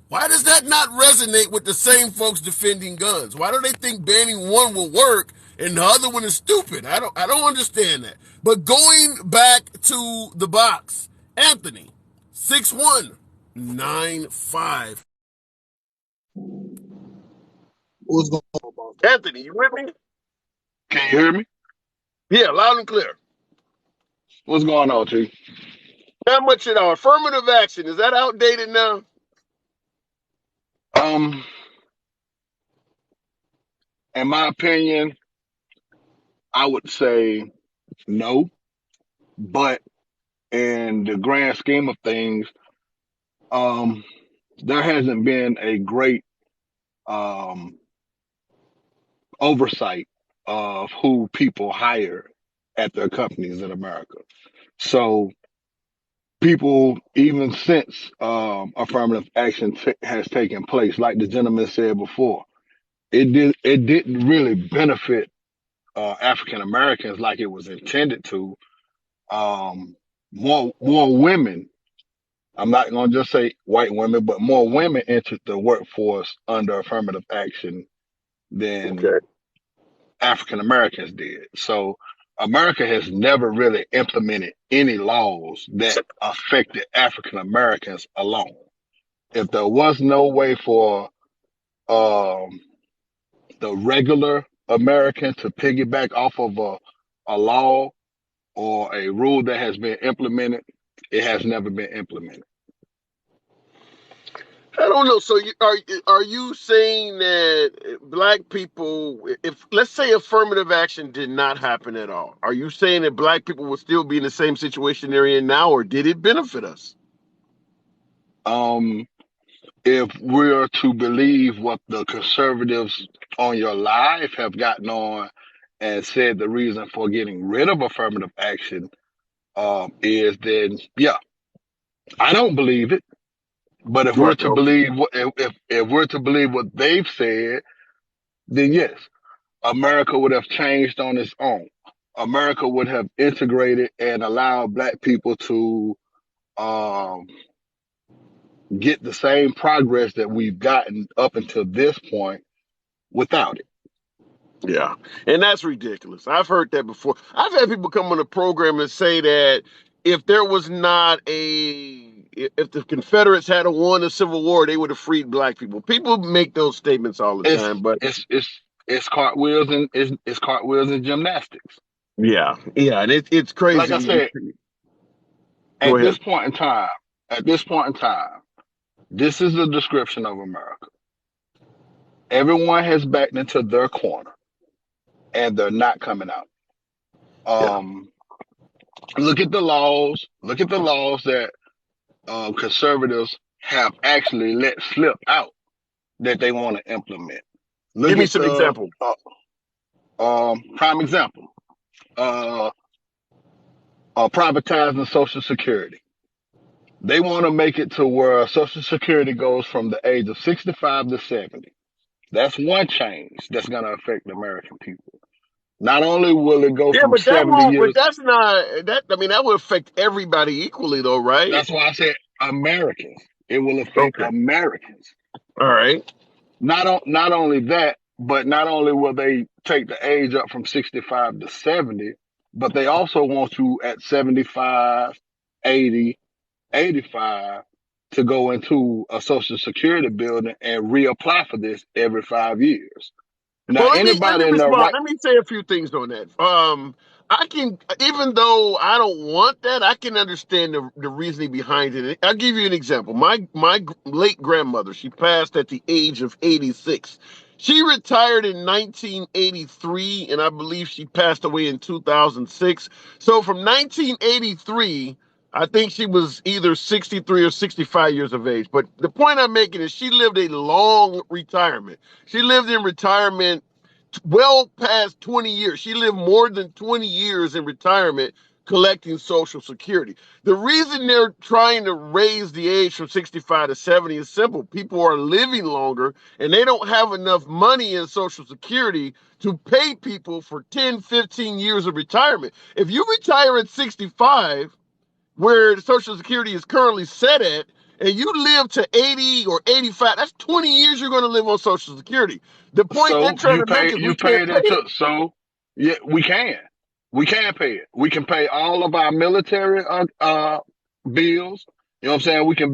Why does that not resonate with the same folks defending guns? Why do they think banning one will work and the other one is stupid? I don't understand that. But going back to the box, Anthony, 6195. What's going on, boss? Anthony, you with me? Can you hear me? Yeah, loud and clear. What's going on, T? Not much at all. Affirmative action, is that outdated now? In my opinion, I would say no, but in the grand scheme of things, there hasn't been a great oversight of who people hire at their companies in America. So people, even since affirmative action has taken place, like the gentleman said before, it didn't really benefit African Americans like it was intended to. More women. I'm not going to just say white women, but more women entered the workforce under affirmative action than African Americans did. So America has never really implemented any laws that affected African Americans alone. If there was no way for the regular American to piggyback off of a law or a rule that has been implemented, it has never been implemented. I don't know. So are you saying that black people, if let's say affirmative action did not happen at all, are you saying that black people would still be in the same situation they're in now, or did it benefit us? If we're to believe what the conservatives on your live have gotten on and said the reason for getting rid of affirmative action is then, yeah, I don't believe it. But if we're to believe if we're to believe what they've said, then yes, America would have changed on its own. America would have integrated and allowed black people to get the same progress that we've gotten up until this point without it. Yeah, and that's ridiculous. I've heard that before. I've had people come on the program and say that if there was not if the Confederates had won the Civil War, they would have freed black people. People make those statements all the time, but it's cartwheels and it's cartwheels and gymnastics. Yeah, and it's crazy. Like I said, at this point in time, this is the description of America. Everyone has backed into their corner, and they're not coming out. Look at the laws. Look at the laws that conservatives have actually let slip out that they want to implement. Give me some examples. Prime example. Privatizing Social Security. They want to make it to where Social Security goes from the age of 65 to 70. That's one change that's going to affect American people. Not only will it go from 70 years, but that's not that. I mean, that will affect everybody equally, though, right? That's why I said Americans. It will affect Americans. All right. Not only that, but not only will they take the age up from 65 to 70, but they also want to at 75, 80, 85 to go into a social security building and reapply for this every 5 years. Now, Well, let me anybody in their respond. right, Let me say a few things on that. I can, even though I don't want that, I can understand the reasoning behind it. I'll give you an example. My late grandmother, she passed at the age of 86. She retired in 1983, and I believe she passed away in 2006. So from 1983, I think she was either 63 or 65 years of age. But the point I'm making is she lived a long retirement. She lived in retirement well past 20 years. She lived more than 20 years in retirement collecting Social Security. The reason they're trying to raise the age from 65 to 70 is simple. People are living longer and they don't have enough money in Social Security to pay people for 10, 15 years of retirement. If you retire at 65, where Social Security is currently set at, and you live to 80 or 85, that's 20 years you're going to live on Social Security. The point they're so trying to make is we you can't pay it pay into, it. so yeah, we can pay it. We can pay all of our military bills. You know what I'm saying? We can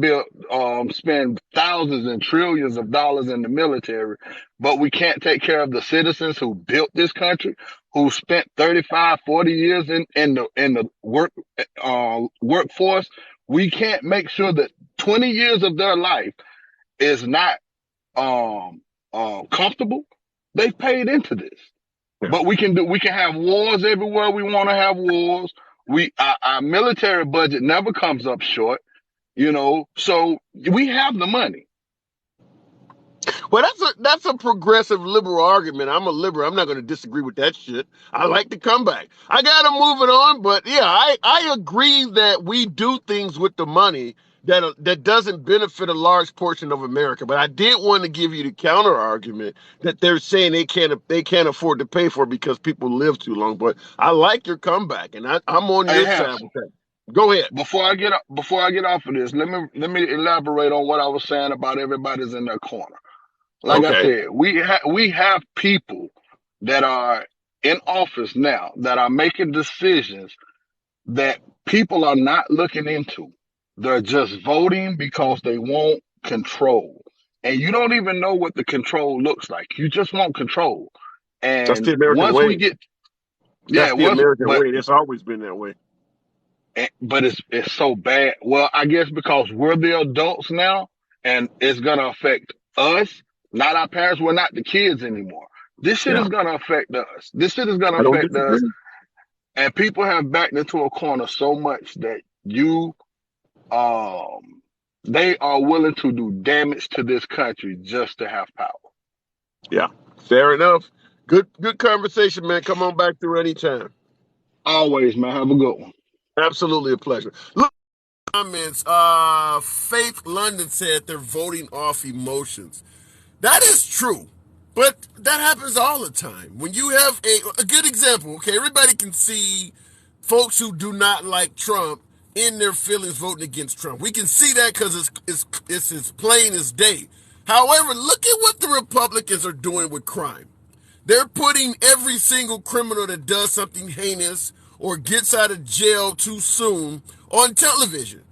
spend thousands and trillions of dollars in the military, but we can't take care of the citizens who built this country, who spent 35, 40 years in the workforce. We can't make sure that 20 years of their life is not um comfortable. They've paid into this. Yeah. But we can have wars everywhere we want to have wars. Our military budget never comes up short, so we have the money. Well, that's a progressive liberal argument. I'm a liberal. I'm not going to disagree with that shit. I like to come back. I got to move it on, but yeah, I agree that we do things with the money that doesn't benefit a large portion of America. But I did want to give you the counter argument that they're saying they can't afford to pay for it because people live too long. But I like your comeback, and I'm on Hey, your side Hess, with that. Go ahead. before I get off of this, let me elaborate on what I was saying about everybody's in their corner. Like I Okay. said, we have people that are in office now that are making decisions that people are not looking into. They're just voting because they want control. And you don't even know what the control looks like. You just want control. That's the And American once we way. get, That's yeah, the once, American way. It's always been that way. but it's so bad. Well, I guess because we're the adults now and it's going to affect us, not our parents. We're not the kids anymore. This shit Yeah. is going to affect us. This shit is going to I don't affect us. disagree. And people have backed into a corner so much that um, they are willing to do damage to this country just to have power. Yeah, fair enough. Good conversation, man. Come on back through anytime. Always, man. Have a good one. Absolutely a pleasure. Look, comments. Faith London said they're voting off emotions. That is true, but that happens all the time. When you have a good example, okay, everybody can see folks who do not like Trump in their feelings voting against Trump. We can see that because it's as plain as day. However, look at what the Republicans are doing with crime. They're putting every single criminal that does something heinous or gets out of jail too soon on television.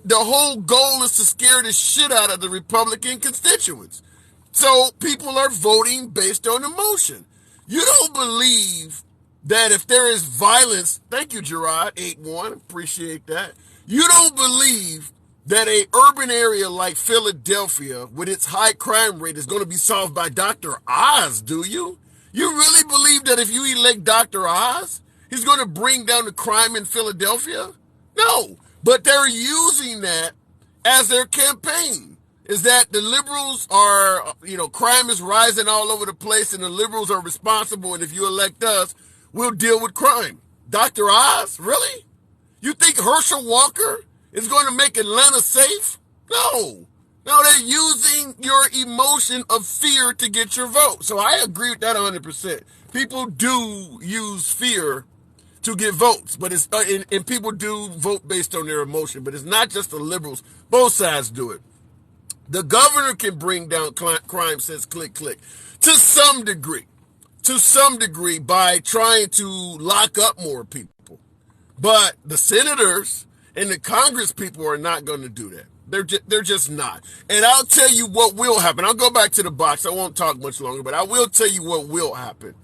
The whole goal is to scare the shit out of the Republican constituents. So people are voting based on emotion. You don't believe that if there is violence, thank you, Gerard, 8-1, appreciate that. You don't believe that a urban area like Philadelphia with its high crime rate is going to be solved by Dr. Oz, do you? You really believe that if you elect Dr. Oz, he's going to bring down the crime in Philadelphia? No, but they're using that as their campaign. Is that the liberals are, crime is rising all over the place and the liberals are responsible, and if you elect us, we'll deal with crime. Dr. Oz, really? You think Herschel Walker is going to make Atlanta safe? No. No, they're using your emotion of fear to get your vote. So I agree with that 100%. People do use fear to get votes, but and people do vote based on their emotion, but it's not just the liberals. Both sides do it. The governor can bring down crime, says click, click, to some degree by trying to lock up more people. But the senators And the Congress people are not going to do that. They're just not. And I'll tell you what will happen. I'll go back to the box. I won't talk much longer, but I will tell you what will happen.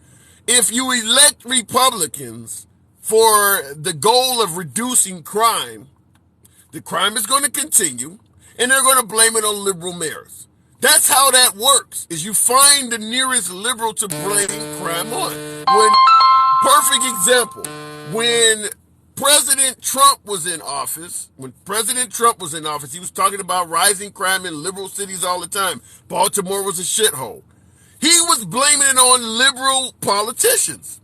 If you elect Republicans for the goal of reducing crime, the crime is going to continue, and they're going to blame it on liberal mayors. That's how that works, is you find the nearest liberal to blame crime on. Perfect example, when President Trump was in office, he was talking about rising crime in liberal cities all the time. Baltimore was a shithole. He was blaming it on liberal politicians.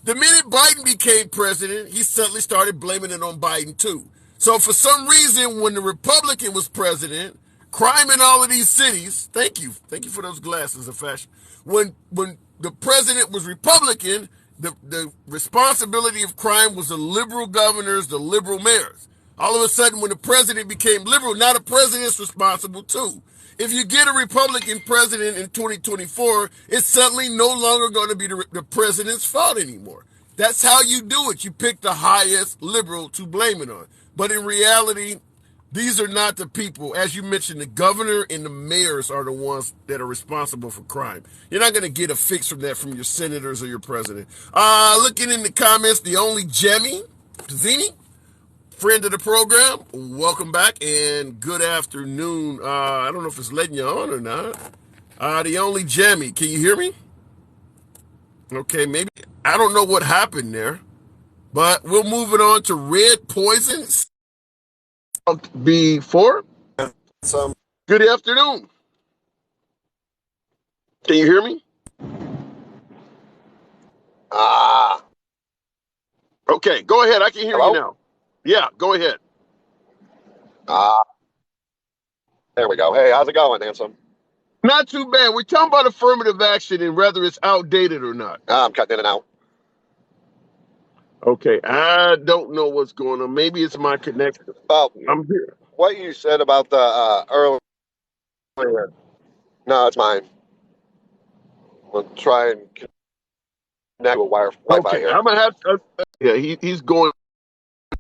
The minute Biden became president, he suddenly started blaming it on Biden too. So for some reason, when the Republican was president, crime in all of these cities, thank you for those glasses of fashion. When the president was Republican, the responsibility of crime was the liberal governors, the liberal mayors. All of a sudden, when the president became liberal, now the president's responsible too. If you get a Republican president in 2024, it's suddenly no longer going to be the president's fault anymore. That's how you do it. You pick the highest liberal to blame it on. But in reality, these are not the people. As you mentioned, the governor and the mayors are the ones that are responsible for crime. You're not going to get a fix from that from your senators or your president. Looking in the comments, the only Jemmy Pizzini, friend of the program, welcome back and good afternoon. I don't know if it's letting you on or not. The only Jammy, can you hear me? Okay, maybe. I don't know what happened there, but we'll move it on to Red Poison. Before some. Good afternoon. Can you hear me? Okay, go ahead. I can hear you now. Yeah, go ahead. There we go. Hey, how's it going, handsome? Not too bad. We're talking about affirmative action and whether it's outdated or not. I'm cutting in and out. Okay, I don't know what's going on. Maybe it's my connection. Well, I'm here. what you said about the earlier. No, it's mine. We'll try and connect with Wi-Fi here. I'm gonna have to. Yeah, he's going.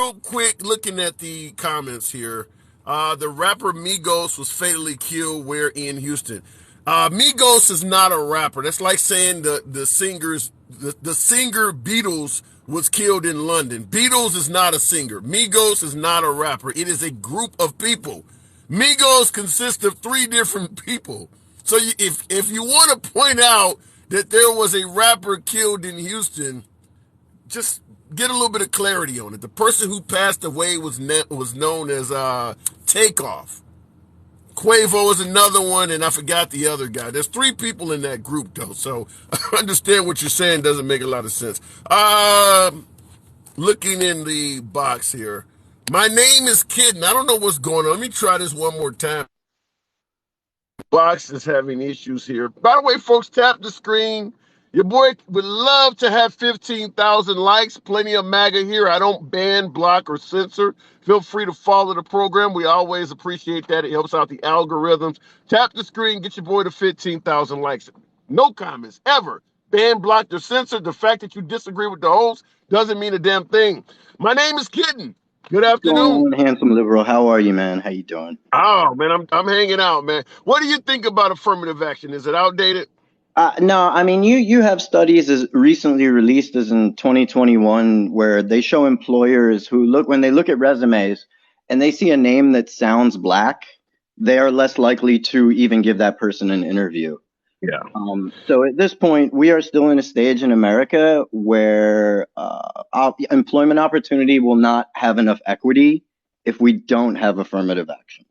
Real quick, looking at the comments here. The rapper Migos was fatally killed where in Houston. Migos is not a rapper. That's like saying the singer Beatles was killed in London. Beatles is not a singer. Migos is not a rapper. It is a group of people. Migos consists of 3 different people. So if you want to point out that there was a rapper killed in Houston, just get a little bit of clarity on it. The person who passed away was known as Takeoff. Quavo is another one, and I forgot the other guy. There's 3 people in that group, though, so I understand what you're saying doesn't make a lot of sense. Looking in the box here. My name is Kitten. I don't know what's going on. Let me try this one more time. Box is having issues here. By the way, folks, tap the screen. Your boy would love to have 15,000 likes. Plenty of MAGA here. I don't ban, block, or censor. Feel free to follow the program. We always appreciate that. It helps out the algorithms. Tap the screen. Get your boy to 15,000 likes. No comments, ever. Ban, blocked, or censored. The fact that you disagree with the host doesn't mean a damn thing. My name is Kitten. Good afternoon. Handsome liberal. How are you, man? How you doing? Oh, man, I'm hanging out, man. What do you think about affirmative action? Is it outdated? No, I mean, you have studies as recently released as in 2021 where they show employers who when they look at resumes and they see a name that sounds black, they are less likely to even give that person an interview. Yeah. So at this point, we are still in a stage in America where employment opportunity will not have enough equity if we don't have affirmative action.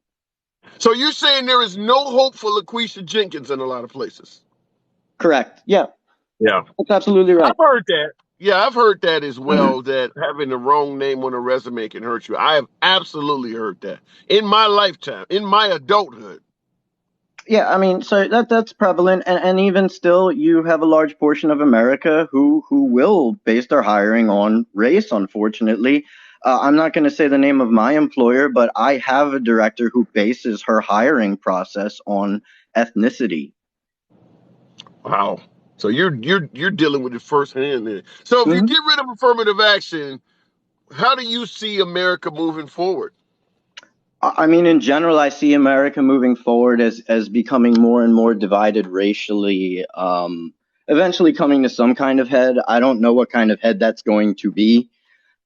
So you're saying there is no hope for LaQuisha Jenkins in a lot of places? Correct. Yeah. Yeah. That's absolutely right. I've heard that. Yeah, I've heard that as well, that having the wrong name on a resume can hurt you. I have absolutely heard that in my lifetime, in my adulthood. Yeah, I mean, so that's prevalent, and even still, you have a large portion of America who will base their hiring on race, unfortunately. I'm not going to say the name of my employer, but I have a director who bases her hiring process on ethnicity. Wow. So you're dealing with it firsthand then. So if you get rid of affirmative action, how do you see America moving forward? I mean, in general, I see America moving forward as becoming more and more divided racially, eventually coming to some kind of head. I don't know what kind of head that's going to be,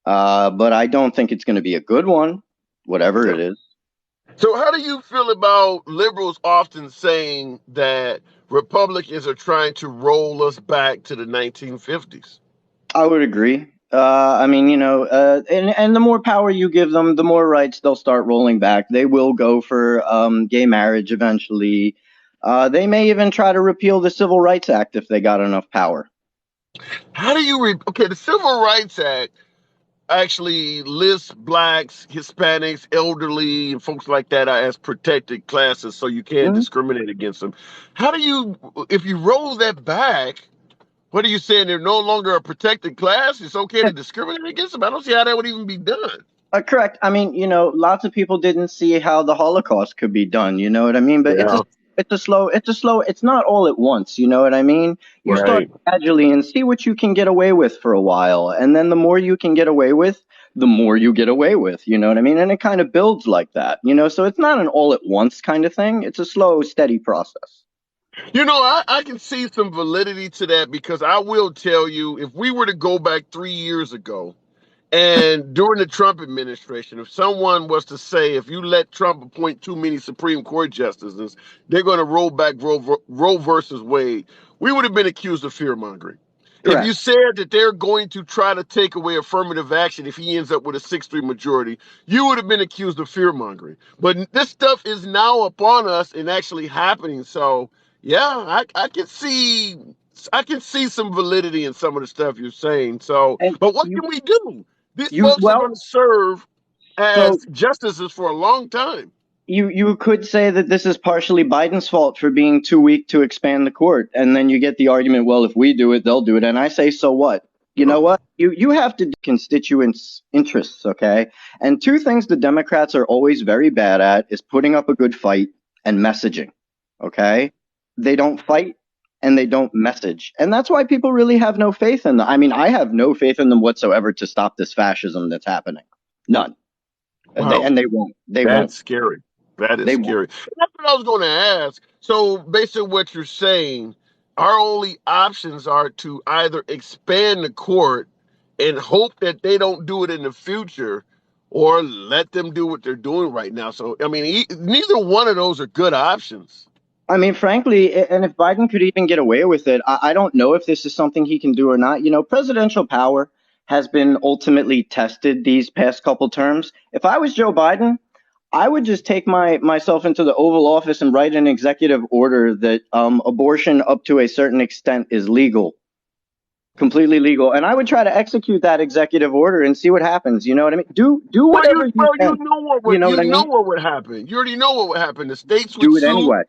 but I don't think it's going to be a good one, whatever it is. So, how do you feel about liberals often saying that Republicans are trying to roll us back to the 1950s? I would agree. I mean, and the more power you give them, the more rights they'll start rolling back. They will go for gay marriage eventually. They may even try to repeal the Civil Rights Act if they got enough power. How do you okay, the Civil Rights Act actually lists blacks, Hispanics, elderly, and folks like that as protected classes, so you can't Mhm. discriminate against them. How do you, if you roll that back, what are you saying? They're no longer a protected class? It's okay to discriminate against them? I don't see how that would even be done. Correct. I mean, lots of people didn't see how the Holocaust could be done. You know what I mean? But Yeah, it's not all at once. You know what I mean? You start right. gradually and see what you can get away with for a while. And then the more you can get away with, the more you get away with. You know what I mean? And it kind of builds like that, so it's not an all at once kind of thing. It's a slow, steady process. I can see some validity to that because I will tell you, if we were to go back 3 years ago, and during the Trump administration, if someone was to say, if you let Trump appoint too many Supreme Court justices, they're going to roll back Roe versus Wade, we would have been accused of fear mongering. If you Correct. said that they're going to try to take away affirmative action if he ends up with a 6-3 majority, you would have been accused of fear mongering. But this stuff is now upon us and actually happening. So, yeah, I can see some validity in some of the stuff you're saying. So, And but what can we do? These you folks are well, going to serve so as justices for a long time. you could say that this is partially Biden's fault for being too weak to expand the court, and then you get the argument, well, if we do it, they'll do it, and I say, so what? You know Oh, what? You have to do constituents' interests, okay? And two things the Democrats are always very bad at is putting up a good fight and messaging, okay? They don't fight and they don't message, and that's why people really have no faith in them. I mean, I have no faith in them whatsoever to stop this fascism that's happening. None. wow. They won't. They won't. That's scary. That is They won't. scary. That's what I was going to ask. So, based on what you're saying, our only options are to either expand the court and hope that they don't do it in the future, or let them do what they're doing right now. So, I mean, neither one of those are good options. I mean, frankly, and if Biden could even get away with it, I don't know if this is something he can do or not. Presidential power has been ultimately tested these past couple terms. If I was Joe Biden, I would just take myself into the Oval Office and write an executive order that abortion up to a certain extent is legal, completely legal, and I would try to execute that executive order and see what happens. You know what I mean? Do Well, whatever you you can. know what You would know what I mean? happen. You already know what would happen. The states would Do it sue. anyway.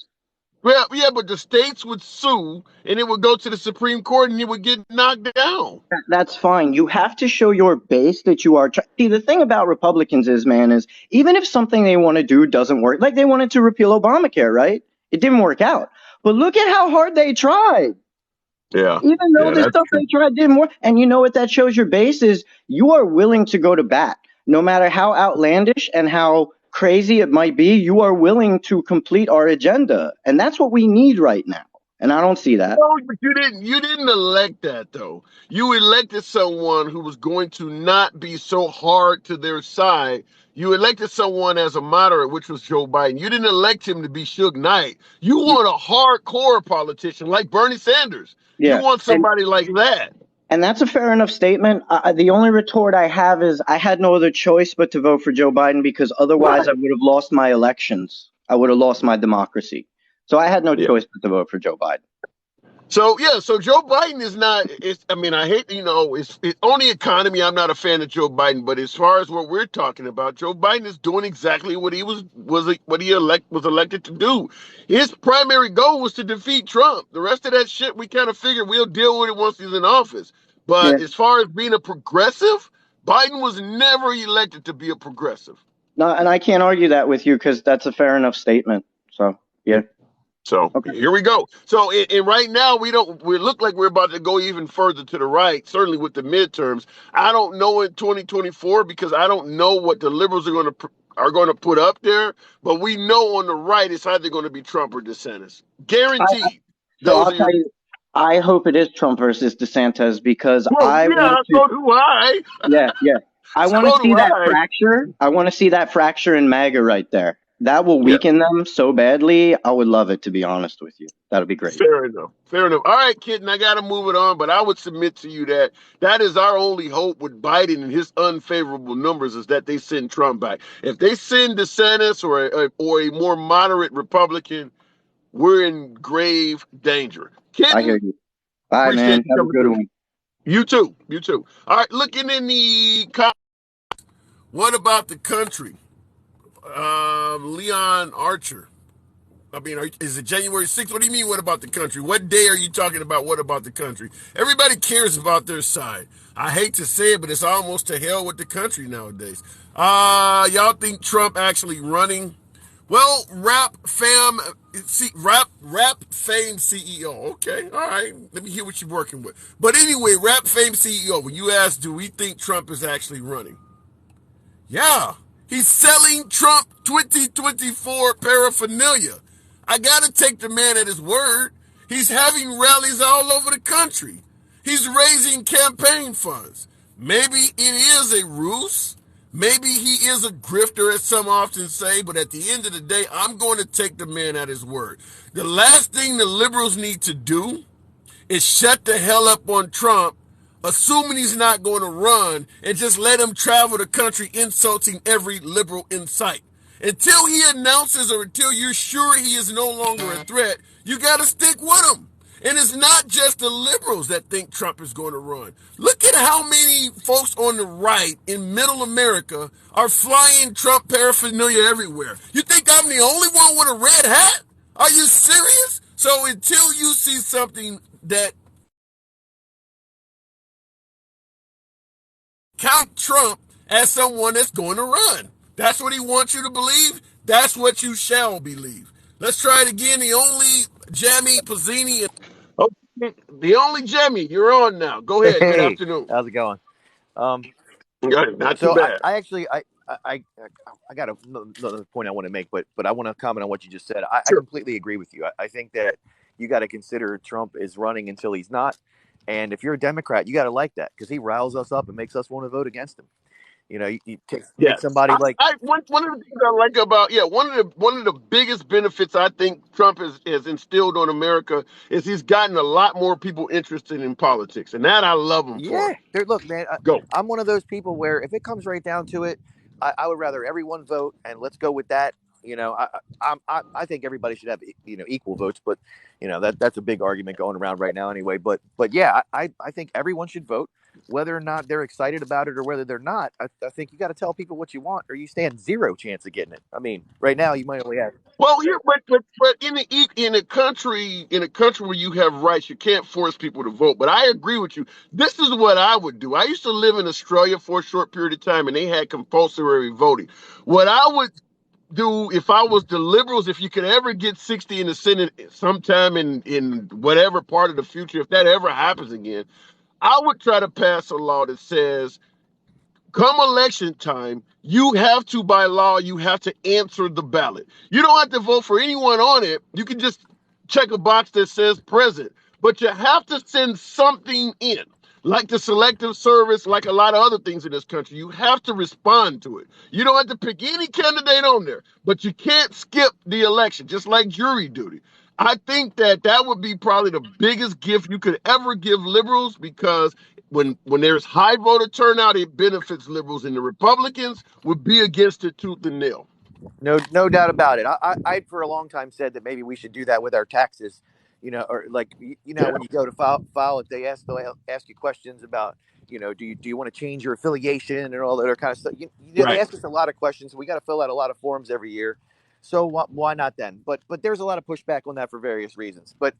Well, yeah, but the states would sue, and it would go to the Supreme Court, and it would get knocked down. That's fine. You have to show your base that you are. See, the thing about Republicans is, man, is even if something they want to do doesn't work, like they wanted to repeal Obamacare, right? It didn't work out. But look at how hard they tried. Yeah, Even though yeah, the that's stuff true. they tried didn't work. And you know what that shows your base is? You are willing to go to bat. No matter how outlandish and how crazy it might be, you are willing to complete our agenda. And that's what we need right now. And I don't see that. No, but you didn't elect that though. You elected someone who was going to not be so hard to their side. You elected someone as a moderate, which was Joe Biden. You didn't elect him to be Suge Knight. You want a hardcore politician like Bernie Sanders. You Yeah. want somebody like that. And that's a fair enough statement. The only retort I have is I had no other choice but to vote for Joe Biden because otherwise I Right. would have lost my elections. I would have lost my democracy. So I had no choice but to vote for Joe Biden. So yeah, so Joe Biden is not. It's. I mean, I hate it's on the economy. I'm not a fan of Joe Biden, but as far as what we're talking about, Joe Biden is doing exactly what he was was elected to do. His primary goal was to defeat Trump. The rest of that shit, we kind of figured we'll deal with it once he's in office. Yeah. But as far as being a progressive, Biden was never elected to be a progressive. No, and I can't argue that with you because that's a fair enough statement. So, yeah. So Okay. here we go. So and right now we look like we're about to go even further to the right. Certainly with the midterms, I don't know in 2024 because I don't know what the liberals are going to put up there. But we know on the right it's either going to be Trump or DeSantis, I, guaranteed. so Those I'll are tell your you, I hope it is Trump versus DeSantis because well, I yeah. want to. So do I. Yeah, yeah. I want to So see do that I. fracture. I want to see that fracture in MAGA right there. That will Yeah. weaken them so badly. I would love it, to be honest with you. That'd be great. Fair enough. Fair enough. All right, kid, and I got to move it on, but I would submit to you that that is our only hope with Biden and his unfavorable numbers is that they send Trump back. If they send DeSantis or a more moderate Republican, we're in grave danger. I hear Kitten, you. All right, appreciate man. you Have a coming good through. one. You too. You too. All right, looking in the. What about the country? Leon Archer. I mean, is it January 6th? What do you mean, what about the country? What day are you talking about, what about the country? Everybody cares about their side. I hate to say it, but it's almost to hell with the country nowadays. Y'all think Trump actually running? Well, rap fame CEO. Okay, all right. Let me hear what you're working with. But anyway, rap fame CEO, when you ask, do we think Trump is actually running? Yeah, he's selling Trump 2024 paraphernalia. I gotta take the man at his word. He's having rallies all over the country. He's raising campaign funds. Maybe it is a ruse. Maybe he is a grifter, as some often say, but at the end of the day, I'm going to take the man at his word. The last thing the liberals need to do is shut the hell up on Trump, assuming he's not going to run, and just let him travel the country insulting every liberal in sight. Until he announces or until you're sure he is no longer a threat, you got to stick with him. And it's not just the liberals that think Trump is going to run. Look at how many folks on the right in middle America are flying Trump paraphernalia everywhere. You think I'm the only one with a red hat? Are you serious? So until you see something that count Trump as someone that's going to run. That's what he wants you to believe. That's what you shall believe. Let's try it again. The only Jamie Pizzini. Okay, the only Jamie. You're on now. Go ahead. Good Hey, afternoon. how's it going? Um, Not too so bad. I actually I got another point I want to make, but I want to comment on what you just said. I Sure. completely agree with you. I think that you got to consider Trump is running until he's not, and if you're a Democrat, you got to like that because he riles us up and makes us want to vote against him. You know, you take Yes. somebody like One of the things I like about one of the biggest benefits I think Trump has instilled on America is he's gotten a lot more people interested in politics, and that I love him for. yeah, look, man, Go. I'm one of those people where if it comes right down to it, I would rather everyone vote and let's go with that. You know, I think everybody should have equal votes, but that's a big argument going around right now anyway. But yeah, I think everyone should vote, whether or not they're excited about it or whether they're not. I think you got to tell people what you want, or you stand zero chance of getting it. I mean, right now you might only have Well, here, but in a country where you have rights, you can't force people to vote. But I agree with you. This is what I would do. I used to live in Australia for a short period of time, and they had compulsory voting. What I would do if I was the liberals, if you could ever get 60 in the Senate sometime in whatever part of the future, if that ever happens again, I would try to pass a law that says come election time, you have to, by law, you have to answer the ballot. You don't have to vote for anyone on it. You can just check a box that says present, but you have to send something in. Like the selective service, like a lot of other things in this country, you have to respond to it. You don't have to pick any candidate on there, but you can't skip the election, just like jury duty. I think that that would be probably the biggest gift you could ever give liberals because when there's high voter turnout, it benefits liberals, and the Republicans would be against it tooth and nail. no doubt about it. I for a long time said that maybe we should do that with our taxes, or like Yeah, when you go to file it, they'll ask you questions about do you want to change your affiliation and all that other kind of stuff. They right. ask us a lot of questions. We got to fill out a lot of forms every year, so why not then? But there's a lot of pushback on that for various reasons. But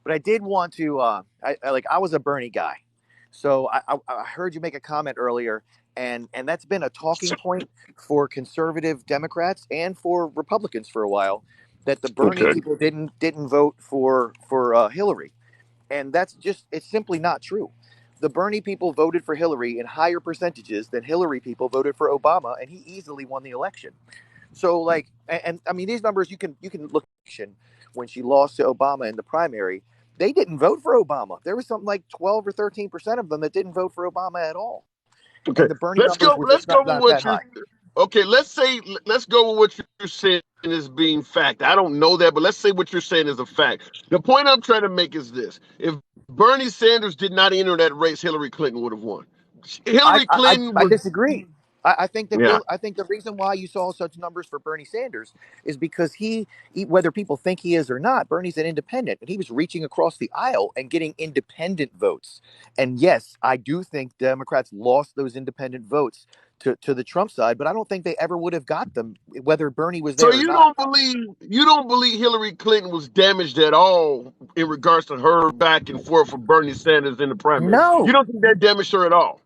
I did want to I was a Bernie guy, so I heard you make a comment earlier, and that's been a talking point for conservative Democrats and for Republicans for a while. that the Bernie people didn't vote for Hillary, and it's simply not true. The Bernie people voted for Hillary in higher percentages than Hillary people voted for Obama, and he easily won the election. So like, and I mean, these numbers you can look at when she lost to Obama in the primary. They didn't vote for Obama. There was something like 12 or 13% of them that didn't vote for Obama at all, Okay, and the Bernie let's numbers go. were Let's just go with not that what you're. high. Okay, let's go with what you're saying as being fact. I don't know that, but let's say what you're saying is a fact. The point I'm trying to make is this: if Bernie Sanders did not enter that race, Hillary Clinton would have won. I Hillary I, Clinton I was. disagree. I think that Yeah. I think the reason why you saw such numbers for Bernie Sanders is because whether people think he is or not, Bernie's an independent, and he was reaching across the aisle and getting independent votes. And yes, I do think Democrats lost those independent votes to the Trump side, but I don't think they ever would have got them whether Bernie was So there or not. you don't believe Hillary Clinton was damaged at all in regards to her back and forth with Bernie Sanders in the primary. You No, don't think that damaged her at all?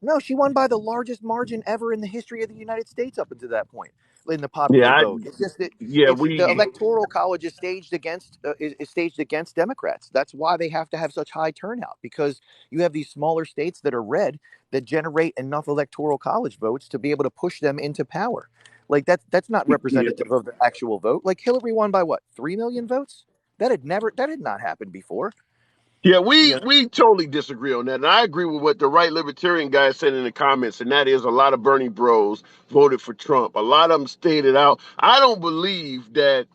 no, she won by the largest margin ever in the history of the United States up until that point in the Yeah, popular vote. It's just that yeah, it's the we electoral college is staged against Democrats. That's why they have to have such high turnout because you have these smaller states that are red that generate enough electoral college votes to be able to push them into power. Like that's not yeah. representative of the actual vote. Like Hillary won by what, 3 million votes? That had not happened before. Yeah, You know? we totally disagree on that. And I agree with what the right libertarian guy said in the comments, and that is a lot of Bernie bros voted for Trump. A lot of them stated out. I don't believe that.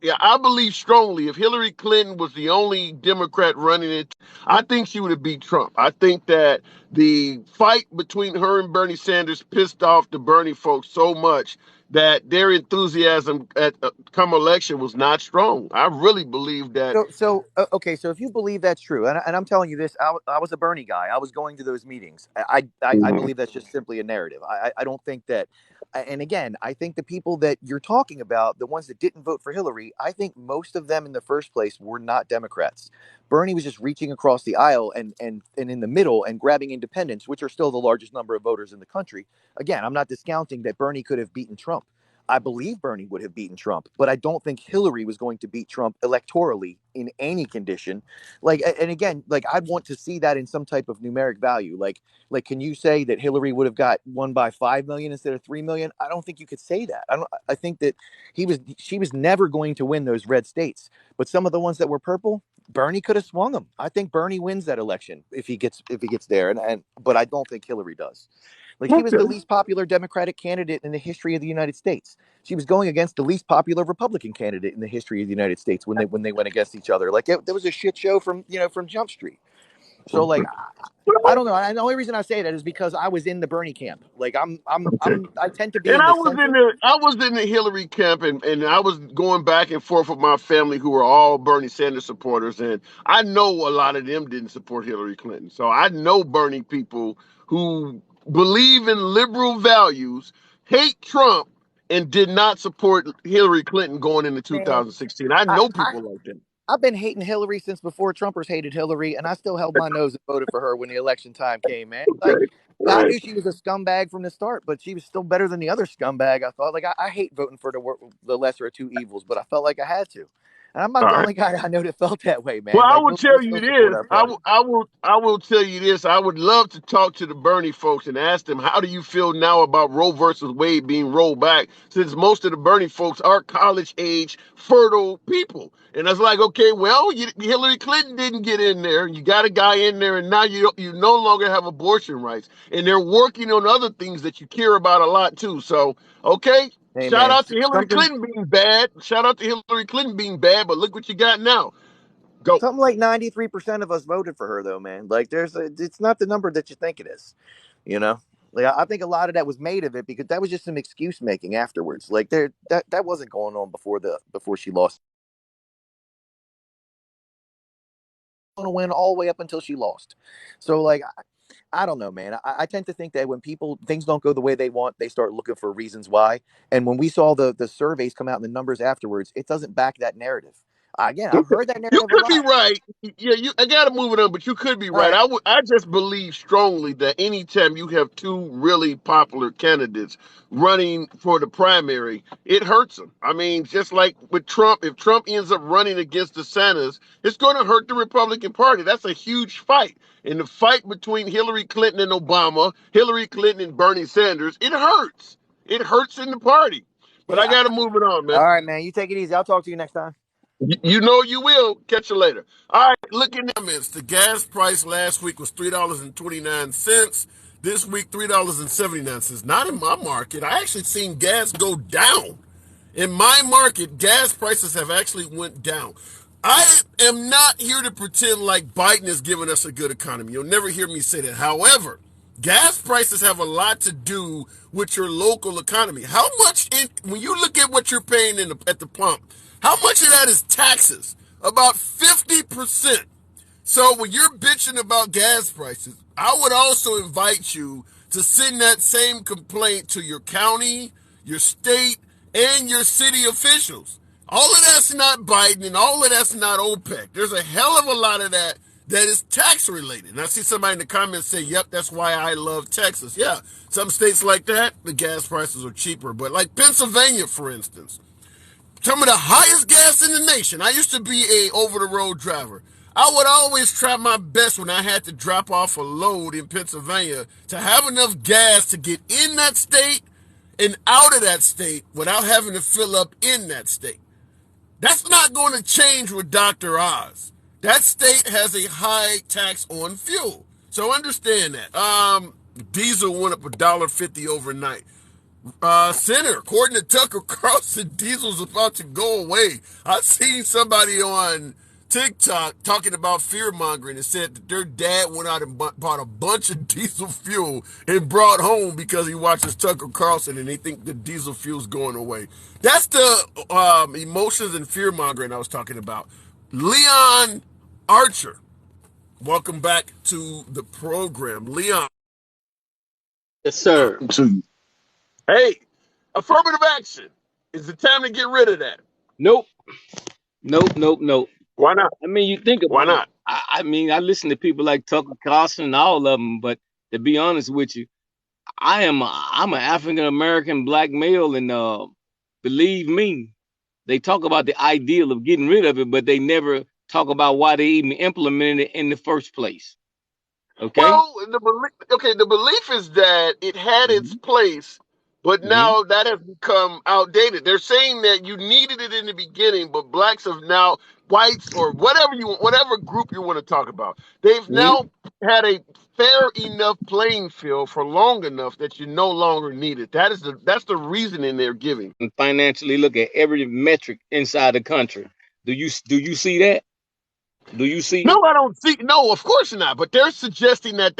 Yeah, I believe strongly if Hillary Clinton was the only Democrat running it, I think she would have beat Trump. I think that the fight between her and Bernie Sanders pissed off the Bernie folks so much that their enthusiasm at come election was not strong. I really believe that. Okay, so if you believe that's true, and I'm telling you this, I was a Bernie guy. I was going to those meetings. I believe that's just simply a narrative. I don't think that. And again, I think the people that you're talking about, the ones that didn't vote for Hillary, I think most of them in the first place were not Democrats. Bernie was just reaching across the aisle and in the middle and grabbing independents, which are still the largest number of voters in the country. Again, I'm not discounting that Bernie could have beaten Trump. I believe Bernie would have beaten Trump, but I don't think Hillary was going to beat Trump electorally in any condition. Like, and again, like I'd want to see that in some type of numeric value. Like, can you say that Hillary would have got won by 5 million instead of 3 million? I don't think you could say that. I don't. I think that she was never going to win those red states. But some of the ones that were purple, Bernie could have swung them. I think Bernie wins that election if he gets there, and but I don't think Hillary does. Like she was the Okay. least popular Democratic candidate in the history of the United States. She was going against the least popular Republican candidate in the history of the United States when they went against each other. Like there was a shit show from Jump Street. So like I don't know. And the only reason I say that is because I was in the Bernie camp. Like Okay. I tend to be And in the center. I was in the Hillary camp, and I was going back and forth with my family who were all Bernie Sanders supporters, and I know a lot of them didn't support Hillary Clinton. So I know Bernie people who believe in liberal values, hate Trump, and did not support Hillary Clinton going into Man, 2016. I I, know I people like that. I've been hating Hillary since before Trumpers hated Hillary, and I still held my nose and voted for her when the election time came, man. Like, Okay. I Right. knew she was a scumbag from the start, but she was still better than the other scumbag. I thought, like, I hate voting for the lesser of two evils, but I felt like I had to. And I'm not All the right. only guy I know that felt that way, Well, man. I Like, will we'll tell you still support this. our party. I will tell you this. I would love to talk to the Bernie folks and ask them, how do you feel now about Roe versus Wade being rolled back? Since most of the Bernie folks are college age, fertile people, and I was like, okay, well, Hillary Clinton didn't get in there. You got a guy in there, and now you no longer have abortion rights, and they're working on other things that you care about a lot too. So, okay. Hey, Shout man, out to Hillary something Clinton being bad. Shout out to Hillary Clinton being bad, but look what you got now. Go. something like 93% of us voted for her, though, man. Like, it's not the number that you think it is, you know. Like, I think a lot of that was made of it because that was just some excuse making afterwards. Like, that wasn't going on before she lost. To win all the way up until she lost. So like I don't know, man. I tend to think that when people things don't go the way they want, they start looking for reasons why. And when we saw the surveys come out and the numbers afterwards, it doesn't back that narrative. Again, I've heard that You narrative a could be lot. right. Yeah, I got to move it on, but you could be All right. right. I just believe strongly that anytime you have two really popular candidates running for the primary, it hurts them. I mean, just like with Trump, if Trump ends up running against DeSantis, it's going to hurt the Republican Party. That's a huge fight. And the fight between Hillary Clinton and Obama, Hillary Clinton and Bernie Sanders, it hurts. It hurts in the party. But I Yeah. got to move it on, man. All right, man. You take it easy. I'll talk to you next time. You know you will. Catch you later. All right, look in the comments. The gas price last week was $3.29. This week, $3.79. Not in my market. I actually seen gas go down. In my market, gas prices have actually went down. I am not here to pretend like Biden is giving us a good economy. You'll never hear me say that. However, gas prices have a lot to do with your local economy. How much, when you look at what you're paying at the pump, how much of that is taxes? About 50%. So when you're bitching about gas prices, I would also invite you to send that same complaint to your county, your state, and your city officials. All of that's not Biden and all of that's not OPEC. There's a hell of a lot of that that is tax related. And I see somebody in the comments say, yep, that's why I love Texas. Yeah, some states like that, the gas prices are cheaper. But like Pennsylvania, for instance, some of the highest gas in the nation. I used to be a over-the-road driver. I would always try my best when I had to drop off a load in Pennsylvania to have enough gas to get in that state and out of that state without having to fill up in that state. That's not going to change with Dr. Oz. That state has a high tax on fuel. So understand that. Diesel went up $1.50 overnight. Senator, according to Tucker Carlson, diesel's about to go away. I seen somebody on TikTok talking about fear mongering and said that their dad went out and bought a bunch of diesel fuel and brought home because he watches Tucker Carlson and they think the diesel fuel's going away. That's the emotions and fear mongering I was talking about. Leon Archer, welcome back to the program. Leon. Yes, sir. Hey, affirmative action. Is it time to get rid of that? Nope. Nope. Why not? I mean, you think Why about not? it. I mean, I listen to people like Tucker Carlson and all of them, but to be honest with you, I'm an African American black male, and believe me, they talk about the ideal of getting rid of it, but they never talk about why they even implemented it in the first place. Okay. Well, the belief is that it had its place, but now that has become outdated. They're saying that you needed it in the beginning, but blacks have now, whites or whatever group you want to talk about, they've now had a fair enough playing field for long enough that you no longer need it. That's the reasoning they're giving. And financially look at every metric inside the country. Do you see that? Do you see? No, I don't see. No, of course not. But they're suggesting that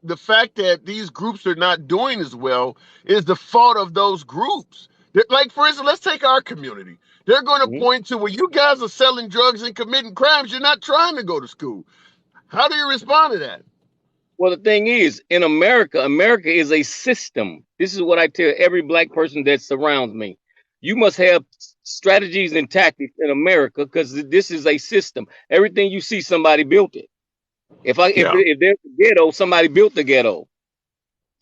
the fact that these groups are not doing as well is the fault of those groups. Like, for instance, let's take our community. They're going to point to, well, you guys are selling drugs and committing crimes. You're not trying to go to school. How do you respond to that? Well, the thing is, in America is a system. This is what I tell every black person that surrounds me. You must have strategies and tactics in America because this is a system. Everything you see, somebody built it. If there's a ghetto, somebody built the ghetto.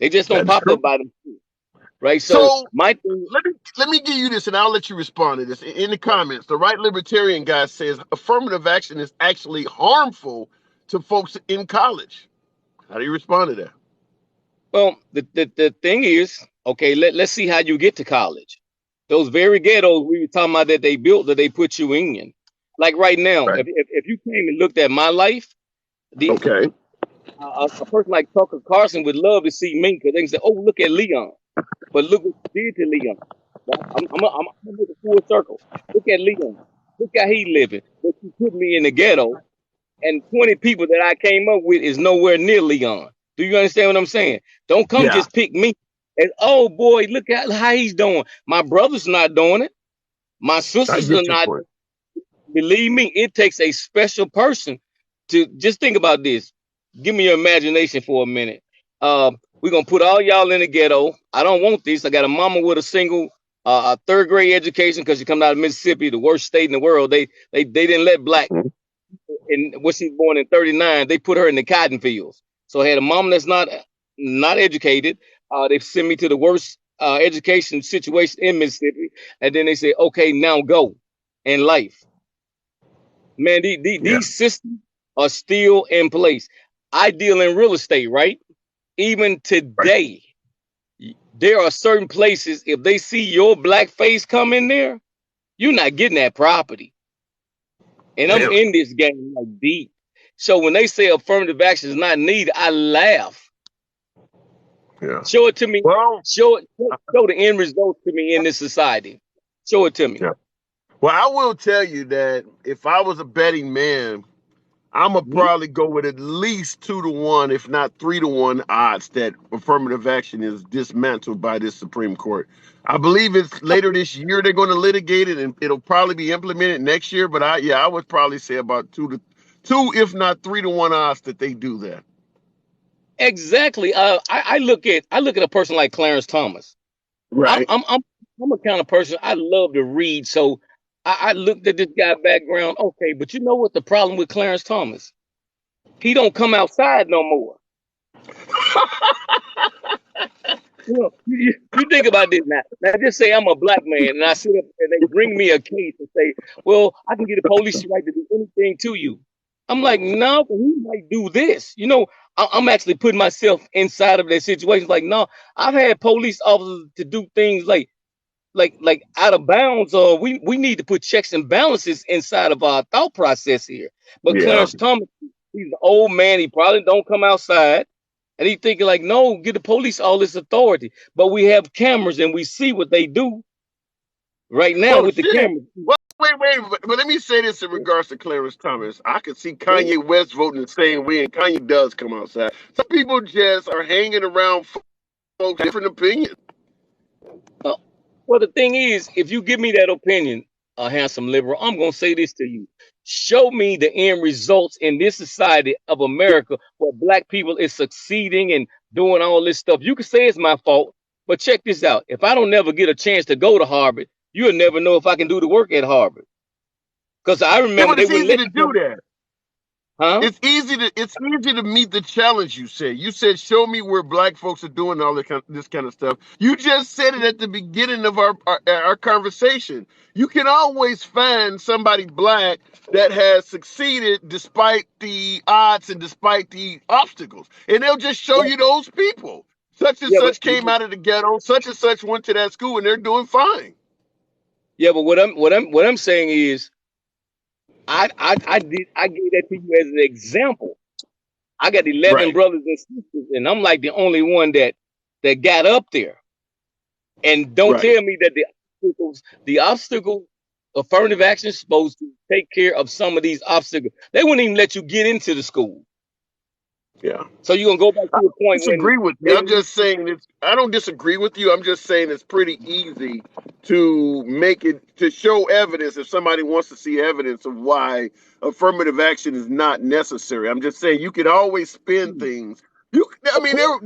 They just don't pop up by themselves, right? So my thing. Let me give you this, and I'll let you respond to this in the comments. The right libertarian guy says affirmative action is actually harmful to folks in college. How do you respond to that? Well, the thing is, okay, let's see how you get to college. Those very ghettos we were talking about that they built, that they put you in. Like right now, if you came and looked at my life, a person like Tucker Carlson would love to see me because they can say, "Oh, look at Leon," but look what you did to Leon. I'm gonna make a full circle. Look at Leon. Look how he living. But you put me in the ghetto, and 20 people that I came up with is nowhere near Leon. Do you understand what I'm saying? Don't come just pick me. And oh boy, look at how he's doing. My brother's not doing it. My sisters are not. Believe me, it takes a special person to just think about this. Give me your imagination for a minute. We're gonna put all y'all in the ghetto. I don't want this. I got a mama with a single a third grade education because she come out of Mississippi, the worst state in the world. They didn't let black, and when she was born in '39, they put her in the cotton fields. So I had a mom that's not educated. They sent me to the worst education situation in Mississippi, and then they say, okay, now go in life. Man, Yeah. these systems are still in place. I deal in real estate, right? Even Right. today, there are certain places, if they see your black face come in there, you're not getting that property. And I'm Damn. in this game like deep. So when they say affirmative action is not needed, I laugh. Yeah. Show it to me. Well, Show the end result to me in this society. Show it to me. yeah. Well, I will tell you that if I was a betting man, I'm gonna Mhm. probably go with at least 2-1, if not 3-1 odds that affirmative action is dismantled by this Supreme Court. I believe it's later this year they're going to litigate it, and it'll probably be implemented next year. But I would probably say about 2, if not 3-1 odds that they do that. Exactly. I look at a person like Clarence Thomas. I'm Right. I'm I'm I'm a kind of person I love to read. So I looked at this guy background. Okay, but you know what the problem with Clarence Thomas? He don't come outside no more. You think about this now. Now, just say I'm a black man and I sit up and they bring me a case and say, well, I can get the police right to do anything to you. I'm like, no, but he might do this. I'm actually putting myself inside of that situation. Like, no, I've had police officers to do things like out of bounds. We need to put checks and balances inside of our thought process here. But Yeah. Clarence Thomas, he's an old man. He probably don't come outside. And he thinking like, no, give the police all this authority. But we have cameras and we see what they do right now Well, with the shit. cameras. Well, wait. But let me say this in regards to Clarence Thomas. I could see Kanye West voting the same way, and Kanye does come outside. Some people just are hanging around folks with different opinions. Uh, well, the thing is, if you give me that opinion, a handsome liberal, I'm going to say this to you. Show me the end results in this society of America where black people is succeeding and doing all this stuff. You can say it's my fault, but check this out. If I don't never get a chance to go to Harvard, you'll never know if I can do the work at Harvard. Because I Yeah, remember but they it's wouldn't easy let to you do come, that. huh? It's easy to meet the challenge. You said show me where black folks are doing all this kind of stuff. You just said it at the beginning of our conversation. You can always find somebody black that has succeeded despite the odds and despite the obstacles, and they'll just show Yeah, you those people. Such and yeah, but such came out of the ghetto. Such and such went to that school, and they're doing fine. yeah, but what I'm saying is I gave that to you as an example. I got 11 Right. brothers and sisters, and I'm like the only one that got up there. And don't Right. tell me that the obstacle affirmative action is supposed to take care of some of these obstacles. They wouldn't even let you get into the school. Yeah. So you're gonna go back I to a don't point when disagree with you. they I'm just saying it's. I don't disagree with you. I'm just saying it's pretty easy to make it to show evidence if somebody wants to see evidence of why affirmative action is not necessary. I'm just saying you can always spin things. I of mean, course,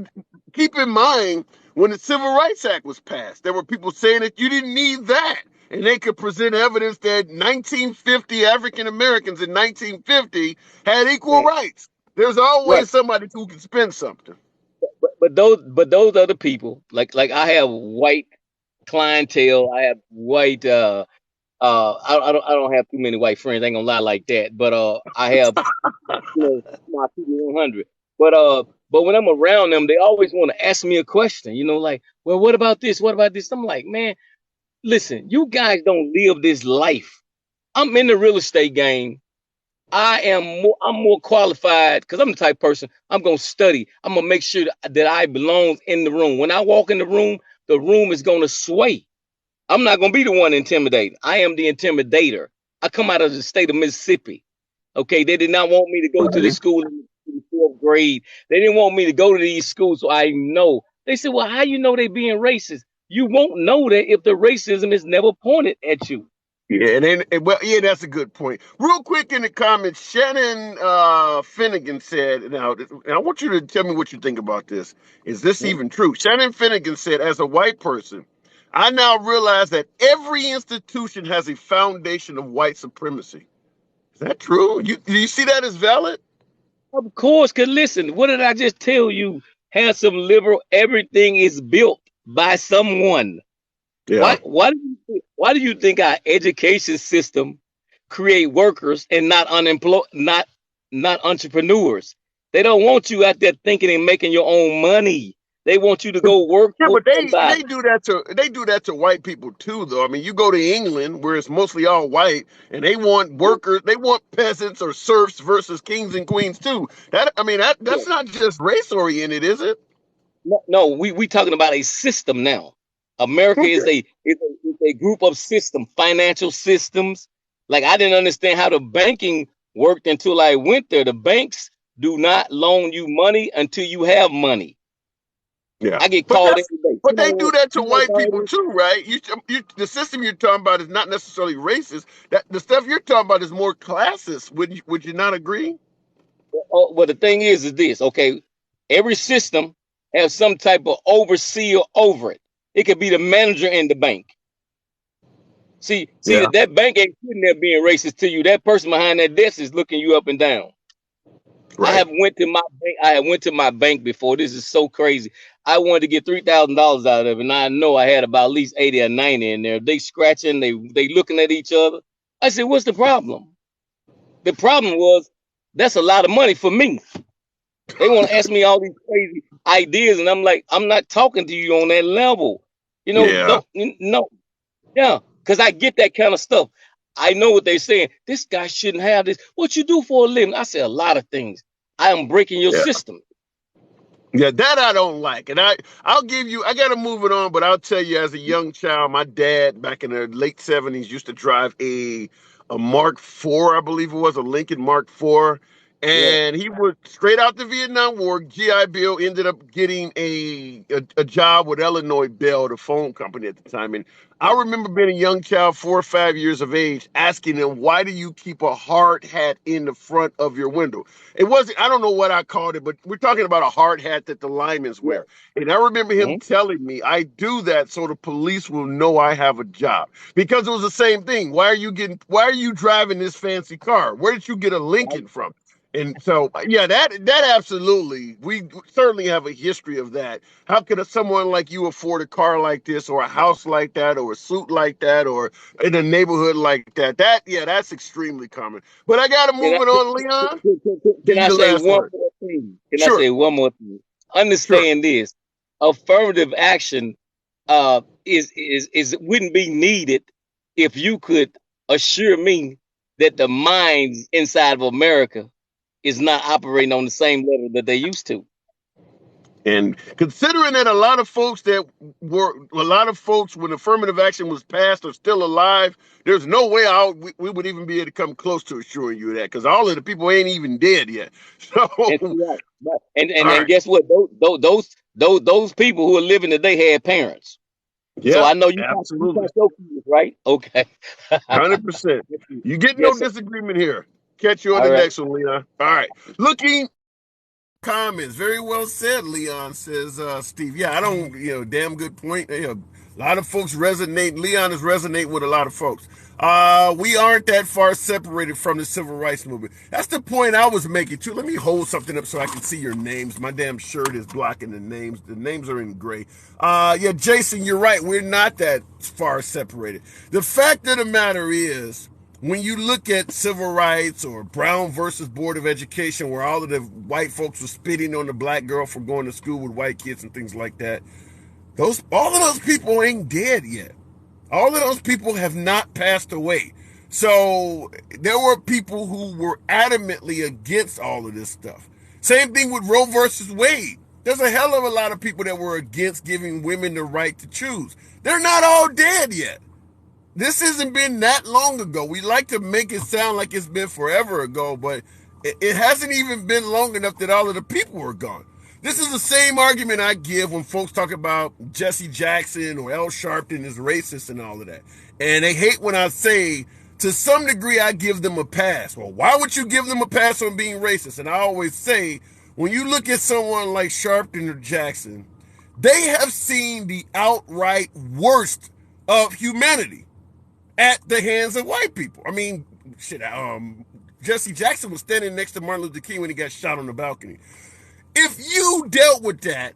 keep in mind when the Civil Rights Act was passed, there were people saying that you didn't need that, and they could present evidence that 1950 African Americans in 1950 had equal mm, rights. There's right. always somebody who can spin something. But those other people, like I have white clientele, I have white I don't have too many white friends, I ain't gonna lie like that. But I have my people 100. But when I'm around them, they always want to ask me a question, like, well, what about this? What about this? I'm like, man, listen, you guys don't live this life. I'm in the real estate game. I'm more qualified because I'm the type of person I'm gonna study. I'm gonna make sure that I belong in the room. When I walk in the room is gonna sway. I'm not gonna be the one intimidating. I am the intimidator. I come out of the state of Mississippi. Okay, they did not want me to go to the Right. school in the fourth grade. They didn't want me to go to these schools, so I know. They said, "Well, how you know they being racist? You won't know that if the racism is never pointed at you." Yeah, well, yeah, that's a good point. Real quick in the comments, Shannon Finnegan said, now, and I want you to tell me what you think about this. Is this Hmm? even true? Shannon Finnegan said, as a white person, I now realize that every institution has a foundation of white supremacy. Is that true? Do you see that as valid? Of course, cause listen, what did I just tell you? Handsome liberal, everything is built by someone. Yeah. Why do you think our education system create workers and not unemployed, not entrepreneurs? They don't want you out there thinking and making your own money. They want you to go work Yeah, for but they somebody. they do that to white people too, though. I mean, you go to England where it's mostly all white, and they want workers, they want peasants or serfs versus kings and queens too. That's not just race oriented, is it? No, no, we talking about a system now. America is Okay. a group of systems, financial systems. Like I didn't understand how the banking worked until I went there. The banks do not loan you money until you have money. Yeah, I get but called that's every day. but they do that to You know white people what? too, right? The system you're talking about is not necessarily racist. That the stuff you're talking about is more classist. Would you not agree? Oh, well, the thing is this. Okay, every system has some type of overseer over it. It could be the manager in the bank. See Yeah. that bank ain't sitting there being racist to you. That person behind that desk is looking you up and down. I Right. have went to my bank. I have went to my bank before. This is so crazy. I wanted to get $3,000 out of it, and I know I had about at least 80 or 90 in there. They scratching. They looking at each other. I said, "What's the problem?" The problem was that's a lot of money for me. They want to ask me all these crazy ideas, and I'm like, I'm not talking to you on that level. Yeah. Don't no, yeah, because I get that kind of stuff. I know what they're saying. This guy shouldn't have this. What you do for a living? I say a lot of things. I am breaking your Yeah. system. Yeah, that I don't like. And I'll give you, I gotta move it on, but I'll tell you, as a young child, my dad back in the late 70s used to drive a Mark IV, I believe it was, a Lincoln Mark IV. Yeah, And he was straight out the Vietnam War, GI Bill, ended up getting a job with Illinois Bell, the phone company at the time. And I remember being a young child, 4 or 5 years of age, asking him, why do you keep a hard hat in the front of your window? It wasn't, I don't know what I called it, but we're talking about a hard hat that the linemen yeah. wear. And I remember him Mhm. telling me, I do that so the police will know I have a job. Because it was the same thing. Why are you driving this fancy car? Where did you get a Right. Lincoln from? And so, yeah, that absolutely, we certainly have a history of that. How could someone like you afford a car like this, or a house like that, or a suit like that, or in a neighborhood like that? That's extremely common. But I got to Can I, move it on, Leon. can Give you I the say last one word. more thing? Can I Sure, say one more thing? sure. Understand this. Affirmative action is wouldn't be needed if you could assure me that the minds inside of America is not operating on the same level that they used to. And considering that a lot of folks when affirmative action was passed are still alive, there's no way we would even be able to come close to assuring you that because all of the people ain't even dead yet. So, And all see, right. And right. guess what? Those people who are living today had parents. So Yep, I know you absolutely. touch your kids, right? Okay. 100%. You get no Yes, sir. disagreement here. Catch you on All the right. next one, Leon. All right. Looking comments. Very well said, Leon, says Steve. Yeah, I don't, damn good point. A lot of folks resonate. Leon is resonating with a lot of folks. We aren't that far separated from the civil rights movement. That's the point I was making too. Let me hold something up so I can see your names. My damn shirt is blocking the names. The names are in gray. Yeah, Jason, you're right. We're not that far separated. The fact of the matter is, when you look at civil rights or Brown versus Board of Education, where all of the white folks were spitting on the black girl for going to school with white kids and things like that, all of those people ain't dead yet. All of those people have not passed away. So there were people who were adamantly against all of this stuff. Same thing with Roe versus Wade. There's a hell of a lot of people that were against giving women the right to choose. They're not all dead yet. This hasn't been that long ago. We like to make it sound like it's been forever ago, but it hasn't even been long enough that all of the people were gone. This is the same argument I give when folks talk about Jesse Jackson or Al Sharpton is racist and all of that. And they hate when I say, to some degree, I give them a pass. Well, why would you give them a pass on being racist? And I always say, when you look at someone like Sharpton or Jackson, They have seen the outright worst of humanity at the hands of white people. I mean, shit, Jesse Jackson was standing next to Martin Luther King when he got shot on the balcony. If you dealt with that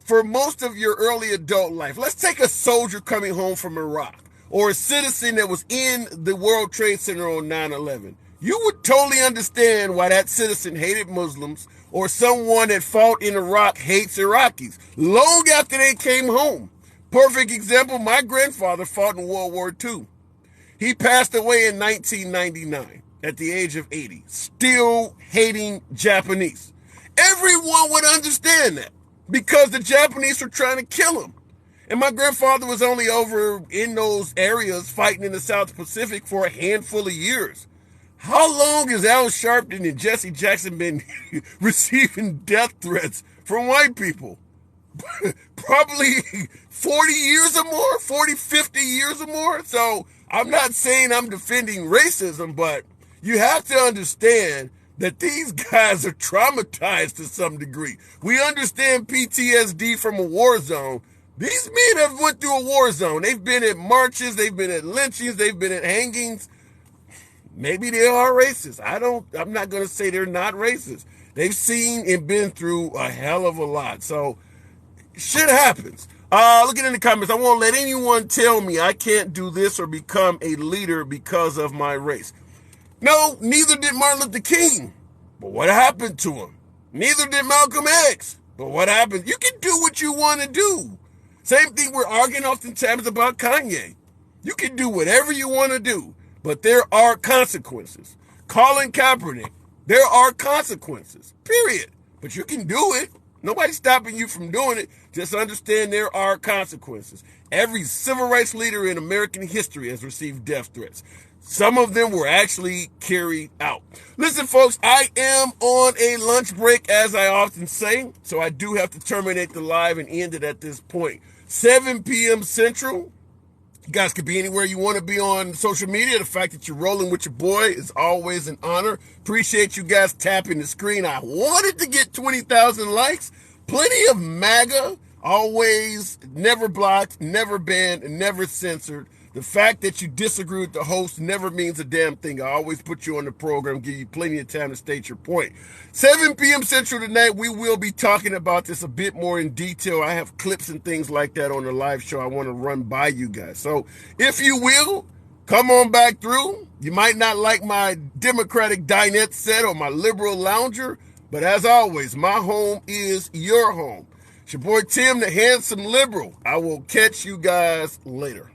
for most of your early adult life, let's take a soldier coming home from Iraq or a citizen that was in the World Trade Center on 9/11. You would totally understand why that citizen hated Muslims, or someone that fought in Iraq hates Iraqis long after they came home. Perfect example, my grandfather fought in World War II. He passed away in 1999 at the age of 80, still hating Japanese. Everyone would understand that because the Japanese were trying to kill him. And my grandfather was only over in those areas fighting in the South Pacific for a handful of years. How long has Al Sharpton and Jesse Jackson been receiving death threats from white people? Probably 40 years or more, 40, 50 years or more. So I'm not saying I'm defending racism, but you have to understand that these guys are traumatized to some degree. We understand PTSD from a war zone. These men have went through a war zone. They've been at marches, they've been at lynchings, they've been at hangings. Maybe they are racist. I'm not going to say they're not racist. They've seen and been through a hell of a lot. So shit happens. Looking in the comments, I won't let anyone tell me I can't do this or become a leader because of my race. No, neither did Martin Luther King. But what happened to him? Neither did Malcolm X. But what happened? You can do what you want to do. Same thing we're arguing oftentimes about Kanye. You can do whatever you want to do, but there are consequences. Colin Kaepernick, there are consequences, period. But you can do it. Nobody's stopping you from doing it. Just understand there are consequences. Every civil rights leader in American history has received death threats. Some of them were actually carried out. Listen, folks, I am on a lunch break, as I often say, so I do have to terminate the live and end it at this point. 7 p.m. Central. You guys could be anywhere you want to be on social media. The fact that you're rolling with your boy is always an honor. Appreciate you guys tapping the screen. I wanted to get 20,000 likes. Plenty of MAGA. Always never blocked, never banned, and never censored. The fact that you disagree with the host never means a damn thing. I always put you on the program, give you plenty of time to state your point. 7 p.m. Central tonight, we will be talking about this a bit more in detail. I have clips and things like that on the live show I want to run by you guys. So if you will, come on back through. You might not like my Democratic dinette set or my liberal lounger, but as always, my home is your home. It's your boy Tim, the handsome liberal. I will catch you guys later.